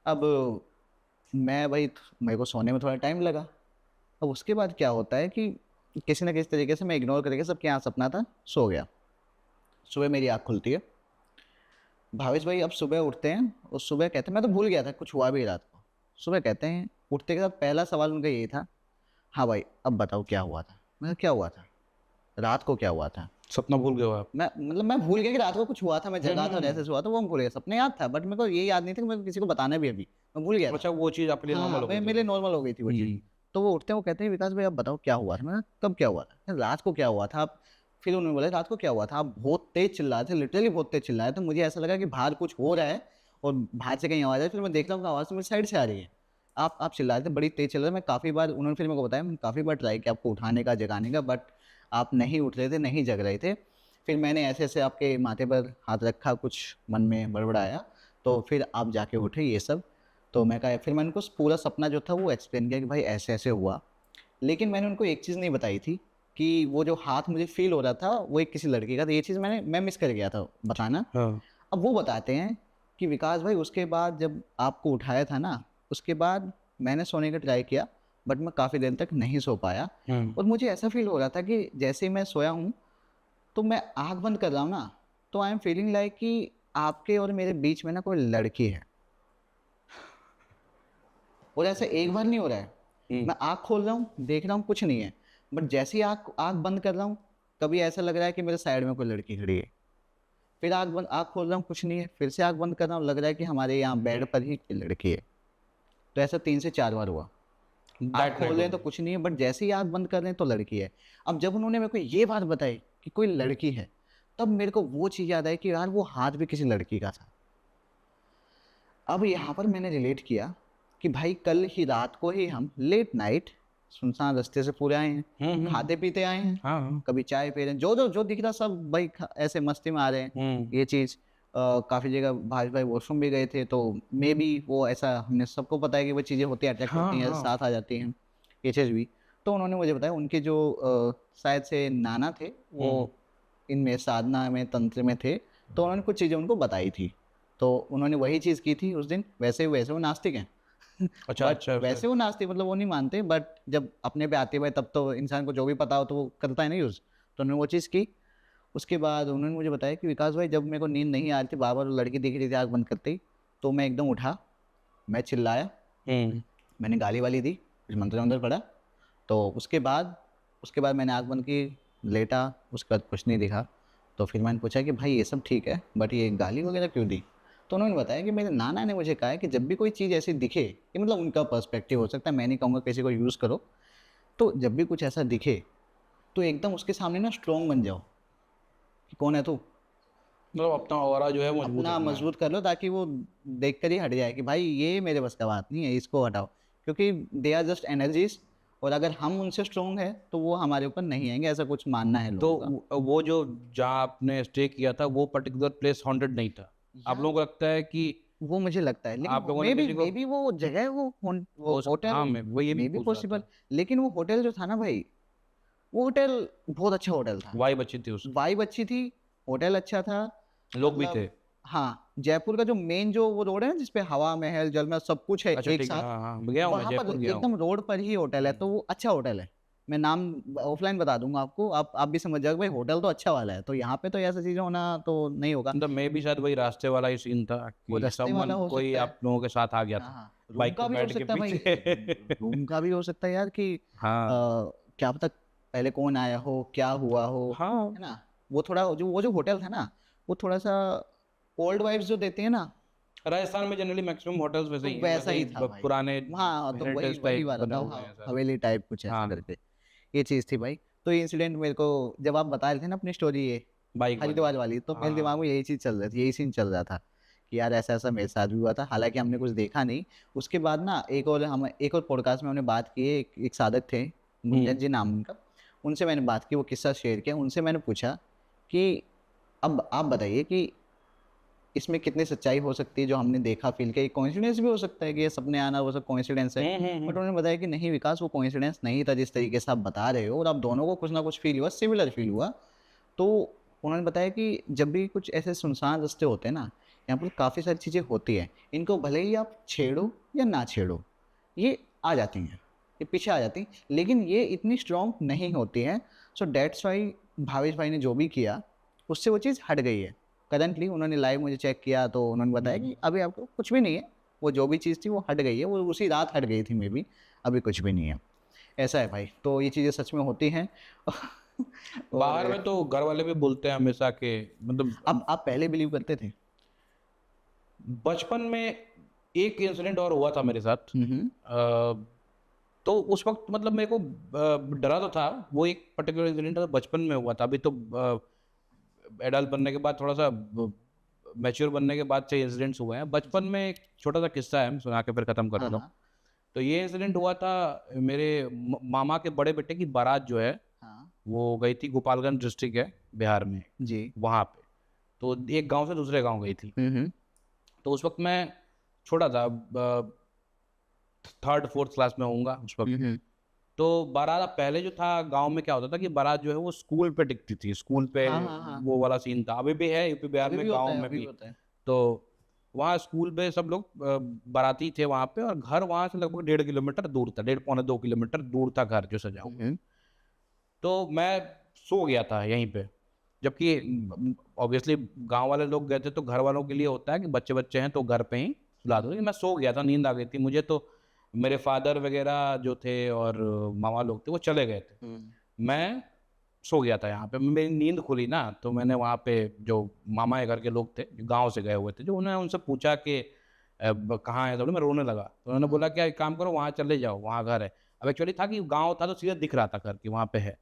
अब मैं भाई, मेरे को सोने में थोड़ा टाइम लगा। अब उसके बाद क्या होता है कि किसी न किसी तरीके से मैं इग्नोर करके सबके यहाँ सपना था, सो गया। सुबह मेरी आँख खुलती है, भावेश भाई अब सुबह उठते हैं और सुबह कहते हैं, मैं तो भूल गया था कुछ हुआ भी रात को। सुबह कहते हैं, उठते के साथ पहला सवाल उनका यही था, हाँ भाई अब बताओ क्या हुआ था। मैं कहा, क्या हुआ था, रात को क्या हुआ था। सपना भूल गए हो आप? मैं भूल गया कि रात को कुछ हुआ था, मैं जगा था और ऐसे हुआ था, वो मैं भूल गया। सपने याद था बट मेरे को ये याद नहीं था कि मैं किसी को बताना भी अभी, मैं भूल गया था। अच्छा, वो चीज़ आपके लिए हाँ नॉर्मल हो गई मैं थी मेरे वो। नॉर्मल हो गई थी वो चीज़। तो वो उठते हैं, वो कहते हैं विकास भाई अब बताओ क्या हुआ था। मैं कहा, कब क्या हुआ था, रात को क्या हुआ था आप। फिर उन्होंने बोला रात को क्या हुआ था, आप बहुत तेज चिल्लाए थे, लिटरली बहुत तेज चिल्लाए थे। मुझे ऐसा लगा कि बाहर कुछ हो रहा है और बाहर से कहीं आवाज़ है। फिर मैं देख रहा हूँ कि आवाज़ तो मेरी साइड से आ रही है। आप चिल्लाए थे, बड़ी तेज चिल्ला रहे। मैं काफ़ी बार, उन्होंने फिर मेरे को बताया, मैंने काफ़ी बार ट्राई किया आपको उठाने का, जगाने का, बट आप नहीं उठ रहे थे, नहीं जग रहे थे। फिर मैंने ऐसे ऐसे आपके माथे पर हाथ रखा, कुछ मन में बड़बड़ाया, तो फिर आप जाके उठे ये सब। तो मैं कहा, फिर मैंने उनको पूरा सपना जो था वो एक्सप्लेन किया कि भाई ऐसे ऐसे हुआ। लेकिन मैंने उनको एक चीज़ नहीं बताई थी कि वो जो हाथ मुझे फील हो रहा था वो एक किसी लड़के का था। ये चीज़ मैं मिस कर गया था बताना। हाँ। अब वो बताते हैं कि विकास भाई उसके बाद जब आपको उठाया था ना, उसके बाद मैंने सोने का ट्राई किया बट मैं काफ़ी देर तक नहीं सो पाया। और मुझे ऐसा फील हो रहा था कि जैसे ही मैं सोया हूँ तो मैं आँख बंद कर रहा हूँ ना, तो आई एम फीलिंग लाइक कि आपके और मेरे बीच में ना कोई लड़की है। और ऐसा एक बार नहीं हो रहा है, मैं आँख खोल रहा हूँ, देख रहा हूँ कुछ नहीं है, बट जैसे ही आँख आँख बंद कर रहा हूँ, कभी ऐसा लग रहा है कि मेरे साइड में कोई लड़की खड़ी है। फिर आँख खोल रहा हूँ, कुछ नहीं है, फिर से आँख बंद कर रहा हूँ, लग रहा है कि हमारे यहाँ बेड पर ही कोई लड़की है। तो ऐसा 3 से 4 बार हुआ। आँख खोल रहे हैं तो कुछ नहीं है, बट जैसे ही आँख बंद कर रहे हैं तो लड़की है। अब जब उन्होंने मेरे को ये बात बताई कि कोई लड़की है, तब मेरे को वो चीज़ याद आई कि यार वो हाथ भी किसी लड़की का था। अब यहाँ पर मैंने रिलेट किया कि भाई कल ही रात को ही हम लेट नाइट सुनसान रास्ते से पूरे आए हैं, खाते पीते आए हैं, हाँ। कभी चाय पी रहे हैं, जो दिख रहा सब भाई ऐसे मस्ती में आ रहे हैं। ये चीज़ काफ़ी जगह भाई वॉशरूम भी गए थे, तो मे बी वो ऐसा, हमने सबको पता है कि वो चीज़ें होती हैं, अट्रैक्ट होती हैं, साथ आ जाती हैं, ये चीज़ भी। तो उन्होंने मुझे बताया उनके जो शायद से नाना थे, वो इनमें साधना में, तंत्र में थे, तो उन्होंने कुछ चीज़ें उनको बताई थी। तो उन्होंने वही चीज़ की थी उस दिन। वैसे वैसे वो नास्तिक हैं अच्छा, बट अच्छा, वैसे वो नास्तिक मतलब वो नहीं मानते, बट जब अपने पे आते हुए तब तो इंसान को जो भी पता हो तो वो करता है ना यूज़। तो उन्होंने वो चीज़ की। उसके बाद उन्होंने मुझे बताया कि विकास भाई जब मेरे को नींद नहीं आ रही थी, बार-बार वो लड़की दिख रही थी आँख बंद करते ही, तो मैं एकदम उठा, मैं चिल्लाया, मैंने गाली-वाली दी, कुछ मंत्र-वंत्र पढ़ा। तो उसके बाद मैंने आँख बंद की, लेटा, उसके बाद कुछ नहीं दिखा। तो फिर मैंने पूछा कि भाई ये सब ठीक है, बट ये गाली वगैरह क्यों दी? तो उन्होंने बताया कि मेरे नाना ने मुझे कहा है कि जब भी कोई चीज़ ऐसी दिखे, ये मतलब उनका पर्सपेक्टिव हो सकता है, मैं नहीं कहूँगा किसी को यूज़ करो। तो जब भी कुछ ऐसा दिखे, तो एकदम उसके सामने ना स्ट्रॉन्ग बन जाओ कि कौन है तू? मतलब अपना ऑरा जो है मजबूत अपना रखना है। मजबूत कर लो ताकि वो देखकर ही हट जाए कि भाई ये मेरे बस का बात नहीं है, इसको हटाओ। क्योंकि दे आर जस्ट एनर्जीज़, और अगर हम उनसे स्ट्रॉन्ग है तो वो हमारे ऊपर नहीं आएँगे, ऐसा कुछ मानना है तो लोगों का। वो जो जहाँ आपने स्टे किया था वो पर्टिकुलर प्लेस हॉन्टेड नहीं था? आप लोगों को लगता है कि वो मुझे लगता है, लेकिन आप लोगों ने मे बी किसी को वो जगह, वो हो सक होटल, हाँ, मैं वो ये भी मे बी पूछ रहा पॉसिबल। था। लेकिन वो होटल जो था ना भाई, वो होटल बहुत अच्छा होटल था। वाइब अच्छी थी उसकी, वाइब अच्छी थी, होटल अच्छा था। लोग भी थे। मतलब हाँ, जयपुर का जो मेन जो वो रोड है ना जिसपे हवा महल, जल महल सब कुछ है अच्छा एक ठीक है, साथ, हाँ, हाँ, गया हूँ मैं, वहाँ पर जयपुर गया हूँ। एकदम रोड पर ही होटल है, तो वो अच्छा होटल है। मैं नाम ऑफलाइन बता दूँगा आपको, आप भी समझ जाओगे भाई होटल तो अच्छा वाला है, तो यहाँ पे तो ऐसी चीज़ें होना तो नहीं होगा। मतलब मैं भी शायद वही रास्ते वाला ही सीन था वो कि रास्ते वाला समवन हो कोई सकता है। आप लोगों के साथ आ गया हाँ, था, हाँ। रूम बाइक का पे भी हो बैठ के सकता है भाई, पीछे। रूम का भी हो सकता है यार कि हाँ, क्या पता पहले कौन आया हो, क्या हुआ हो, हाँ। है ना? वो जो होटल था ना, वो थोड़ा-सा ओल्ड वाइब्स जो देते हैं ना, राजस्थान में जनरली मैक्सिमम होटल्स वैसे तो ही हैं, वैसा वैसे ही ही था भाई। पुराने हाँ, तो वही हेरिटेज वही टाइप वाला बने था, हुए हैं सारे। हवेली टाइप कुछ ऐसा हाँ, करके, ये चीज़ थी भाई। तो ये इंसिडेंट मेरे को जब आप बता रहे थे ना अपनी स्टोरी ये, बाइक वाली। हरिद्वार वाली, तो मेरे दिमाग हाँ, में यही चीज़ चल रही थी, यही सीन चल रहा था कि यार ऐसा-ऐसा मेरे साथ भी हुआ था। हालाँकि हमने कुछ देखा नहीं। उसके बाद ना एक और पॉडकास्ट में हमने बात की है, एक साधक थे, गुंजन जी नाम उनका। उनसे मैंने बात की, वो किस्सा शेयर किया। उनसे मैंने पूछा कि अब आप बताइए कि इसमें कितनी सच्चाई हो सकती है जो हमने देखा, फ़ील किया, ये कोइंसिडेंस भी हो सकता है कि ये सपने आना वो सब कोइंसिडेंस है। बट उन्होंने बताया कि नहीं विकास, वो कोइंसिडेंस नहीं था जिस तरीके से आप बता रहे हो, और आप दोनों को कुछ ना कुछ फ़ील हुआ, सिमिलर फ़ील हुआ। तो उन्होंने बताया कि जब भी कुछ ऐसे सुनसान रास्ते होते हैं ना, यहाँ पर काफ़ी सारी चीज़ें होती हैं, इनको भले ही आप छेड़ो या ना छेड़ो, ये आ जाती हैं, ये पीछे आ जाती हैं, लेकिन ये इतनी स्ट्रॉन्ग नहीं होती हैं। सो दैट्स व्हाई भावेश भाई ने जो भी किया, उससे वो चीज़ हट गई है। करंटली उन्होंने लाइव मुझे चेक किया तो उन्होंने बताया कि अभी आपको कुछ भी नहीं है, वो जो भी चीज़ थी वो हट गई है, वो उसी रात हट गई थी मे बी, अभी कुछ भी नहीं है। ऐसा है भाई, तो ये चीज़ें सच में होती हैं। बाहर और में तो घर वाले भी बोलते हैं हमेशा कि मतलब अब आप पहले बिलीव करते थे? बचपन में एक इंसिडेंट और हुआ था मेरे साथ। हुँ, हुँ। तो उस वक्त मतलब मेरे को डरा तो था। वो एक पर्टिकुलर इंसिडेंट बचपन में हुआ था। अभी तो एडल्ट बनने के बाद थोड़ा सा मैच्योर बनने के बाद से इंसिडेंट्स हुए हैं। बचपन में एक छोटा सा किस्सा है, मैं सुना के फिर खत्म कर हाँ, देता हूँ। हाँ। तो ये इंसिडेंट हुआ था, मेरे मामा के बड़े बेटे की बारात जो है हाँ। वो गई थी, गोपालगंज डिस्ट्रिक्ट है बिहार में, जी। वहाँ पे। तो एक गांव से दूसरे गांव गई थी। हुँ, हुँ। तो उस वक्त मैं छोटा था, थर्ड फोर्थ क्लास में होऊंगा उस वक्त। हुँ, हुँ। तो बारात पहले जो था गांव में क्या होता था कि बारात जो है वो स्कूल पे टिकती थी, स्कूल पे हाँ, हाँ, हाँ। वो वाला सीन था। अभी भी है यूपी बिहार अभी में, भी होता गांव है, में अभी भी भी। होता है। तो वहाँ स्कूल पे सब लोग बाराती थे वहाँ पे, और घर वहाँ से लगभग 1.5 किलोमीटर दूर था, 1.5 पौने 2 किलोमीटर दूर था घर जो सजा हुँ, हुआ। हुँ। तो मैं सो गया था यहीं पे, जबकि ऑब्वियसली गांव वाले लोग गए थे तो घर वालों के लिए होता है कि बच्चे बच्चे हैं तो घर पे ही सुला दो। लेकिन मैं सो गया था, नींद आ गई थी मुझे। तो मेरे फादर वगैरह जो थे और मामा लोग थे वो चले गए थे। हुँ। मैं सो गया था यहाँ पे। मेरी नींद खुली ना, तो मैंने वहाँ पे जो मामा के घर के लोग थे जो गांव से गए हुए थे, जो उन्होंने उनसे पूछा कि कहाँ है, तो मैं रोने लगा। तो उन्होंने बोला कि एक काम करो, वहाँ चले जाओ, वहाँ घर है। अब एक्चुअली था कि गांव था तो सीधा दिख रहा था घर कि वहाँ पे है।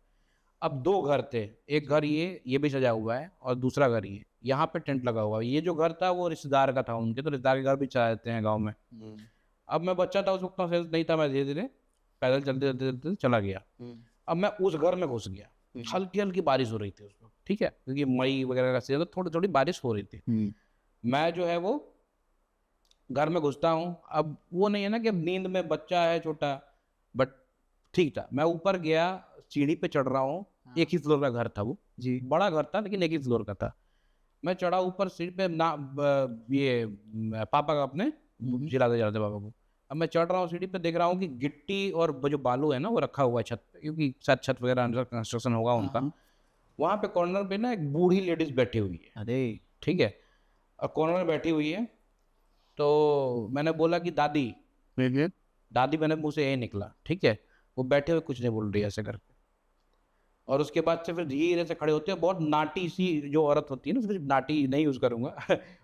अब 2 घर थे, एक घर ये भी सजा हुआ है, और दूसरा घर ये, यहाँ पे टेंट लगा हुआ है। ये जो घर था वो रिश्तेदार का था उनके, तो रिश्तेदार के घर भी चला देते हैं गाँव में। हुँ, अब मैं बच्चा था, उस वक्त इतना सेंस नहीं था, मैं धीरे-धीरे पैदल चलते-चलते चला गया। हुँ। अब मैं उस घर में घुस गया। हुँ, हुँ। हल्की-हल्की बारिश हो रही थी उस वक़्त, ठीक है? क्योंकि मई वगैरह का सीज़न था, थोड़ी-थोड़ी बारिश हो रही थी। हुँ। मैं जो है वो घर में घुसता हूँ, अब वो नहीं है ना कि अब नींद में बच्चा है छोटा, बट ठीक था। मैं ऊपर गया, सीढ़ी पे चढ़ रहा हूँ, हाँ। एक ही फ्लोर का घर था वो। जी। बड़ा घर था लेकिन एक ही फ्लोर का था। मैं चढ़ा ऊपर सीढ़ी पे, ना पापा का अपने हुँ, हुँ। चिल्लाते-चिल्लाते पापा को। अब मैं चढ़ रहा हूँ सीढ़ी पे, देख रहा हूँ कि गिट्टी और वो जो बालू है ना वो रखा हुआ है छत पे, क्योंकि शायद छत वगैरह अंडर कंस्ट्रक्शन होगा हाँ, उनका। हाँ। वहाँ पे कॉर्नर पे ना एक बूढ़ी लेडीज़ बैठी हुई है, अरे! ठीक है? और कॉर्नर में बैठी हुई है, तो मैंने बोला कि दादी, हुँ, हुँ। दादी मैंने मुँह से यही निकला, ठीक है? वो बैठे हुए कुछ नहीं बोल रही है ऐसे करके। और उसके बाद से फिर धीरे से खड़े होते हैं, बहुत नाटी सी जो औरत होती है ना, सिर्फ नाटी नहीं यूज़ करूँगा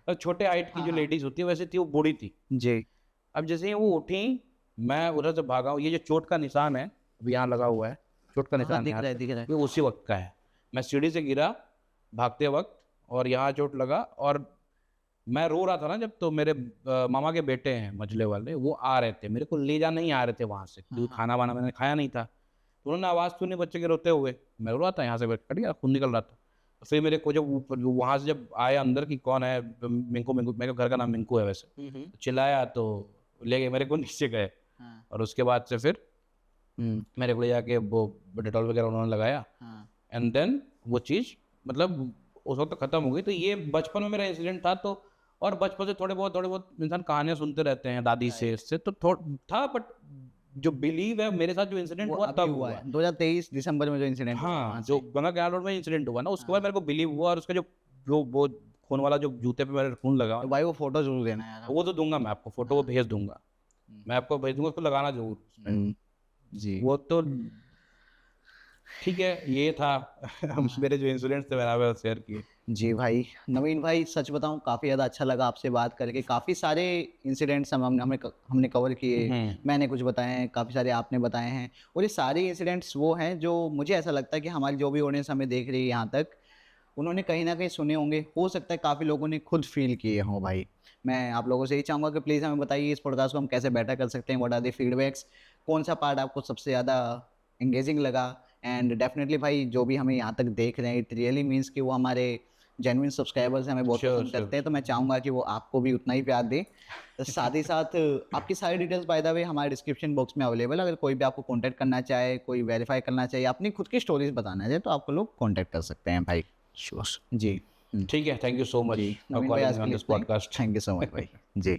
और छोटे हाइट की हाँ, जो हाँ। लेडीज़ होती है वैसे थी, वो बूढ़ी थी। जी। अब जैसे ही वो उठी, मैं उधर से भागा हूँ। ये जो चोट का निशान है, अभी यहाँ लगा हुआ है, चोट का हाँ, हाँ, निशान है दिख यहाँ रहा है, पे, दिख रहा है। ये उसी वक़्त का है। मैं सीढ़ी से गिरा भागते वक़्त, और यहाँ चोट लगा। और मैं रो रहा था ना जब, तो मेरे मामा के बेटे हैं मझले वाले, वो आ रहे थे, मेरे को ले जा नहीं आ रहे थे वहाँ से, हाँ, क्योंकि हाँ। खाना-वाना मैंने खाया नहीं था। तो उन्होंने आवाज़ सुनी बच्चे के रोते हुए, मैं रो रहा था, यहाँ से कट गया, खून निकल रहा था। तो फिर मेरे को जब ऊपर वहाँ से जब आए अंदर कि कौन है, मिंकू मिंकू, मेरे घर का नाम मिंकू है वैसे। हुँ, हुँ। चिल्लाया तो ले गए मेरे को, नीचे गए। हाँ, और उसके बाद से फिर हुँ, मेरे को ले जाके वो डेटॉल वगैरह उन्होंने लगाया, हाँ। एंड देन वो चीज़ मतलब उस वक़्त ख़त्म हो गई। तो ये बचपन में मेरा इंसिडेंट था। तो और बचपन से थोड़े बहुत इंसान कहानियाँ सुनते रहते हैं दादी से, राइट। इससे तो था, बट जो बिलीव है, मेरे साथ जो इंसिडेंट वो हुआ अभी तब हुआ हुआ। है, 2023 दिसंबर में जो इंसिडेंट हुआ वहाँ हाँ, जो से। गंगा कैनाल रोड में इंसिडेंट हुआ ना, उसके बाद हाँ। मेरे को बिलीव हुआ। और उसका जो जो वो खून वाला जो जूते पे मेरे खून लगा तो ना, भाई वो फ़ोटो ज़रूर देना यार आप। वो तो दूँगा मैं आपको, फ़ोटो वो हाँ। भेज दूँगा। हुँ, मैं आपको भेज दूँगा, उसको लगाना ज़रूर उसमें। हुँ। जी। वो तो ठीक है, ये था हाँ। मेरे जो इंसिडेंट्स थे मैंने आपके साथ शेयर किए। जी भाई, नवीन भाई सच बताऊँ काफ़ी ज़्यादा अच्छा लगा आपसे बात करके, काफ़ी सारे इंसिडेंट्स हमने कवर किए, हुँ। मैंने कुछ बताए हैं, काफ़ी सारे आपने बताए हैं, और ये सारे इंसिडेंट्स वो हैं जो मुझे ऐसा लगता है कि हमारी जो भी ऑडियंस हमें देख रही है यहाँ तक, उन्होंने कहीं न कहीं सुने होंगे, हो सकता है काफ़ी लोगों ने खुद फ़ील किए हों भाई। मैं आप लोगों से यही चाहूँगा कि प्लीज़ हमें बताइए इस पॉडकास्ट को हम कैसे बेटर कर सकते हैं, व्हाट आर द फीडबैक्स, कौन-सा पार्ट आपको सबसे ज़्यादा एंगेजिंग लगा, एंड डेफिनेटली भाई जो भी हमें यहाँ तक देख रहे हैं इट रियली मीन्स कि वो हमारे जेन्युइन सब्सक्राइबर्स हमें बहुत Sure, पसंद करते हैं, तो मैं चाहूँगा कि वो आपको भी उतना ही प्यार दें। साथ ही साथ आपकी सारी डिटेल्स बाय द वे हमारे डिस्क्रिप्शन बॉक्स में अवेलेबल है। अगर कोई भी आपको कॉन्टैक्ट करना चाहे, कोई वेरीफाई करना चाहे, अपनी खुद की स्टोरीज बताना चाहे, तो आपको लोग कॉन्टैक्ट कर सकते हैं भाई। श्योर। जी ठीक है, थैंक यू सो मच जी फॉर नवीन भाई, आज कॉलिंग के ऑन लिए दिस इतना ही। Podcast. Thank you so much भाई। जी।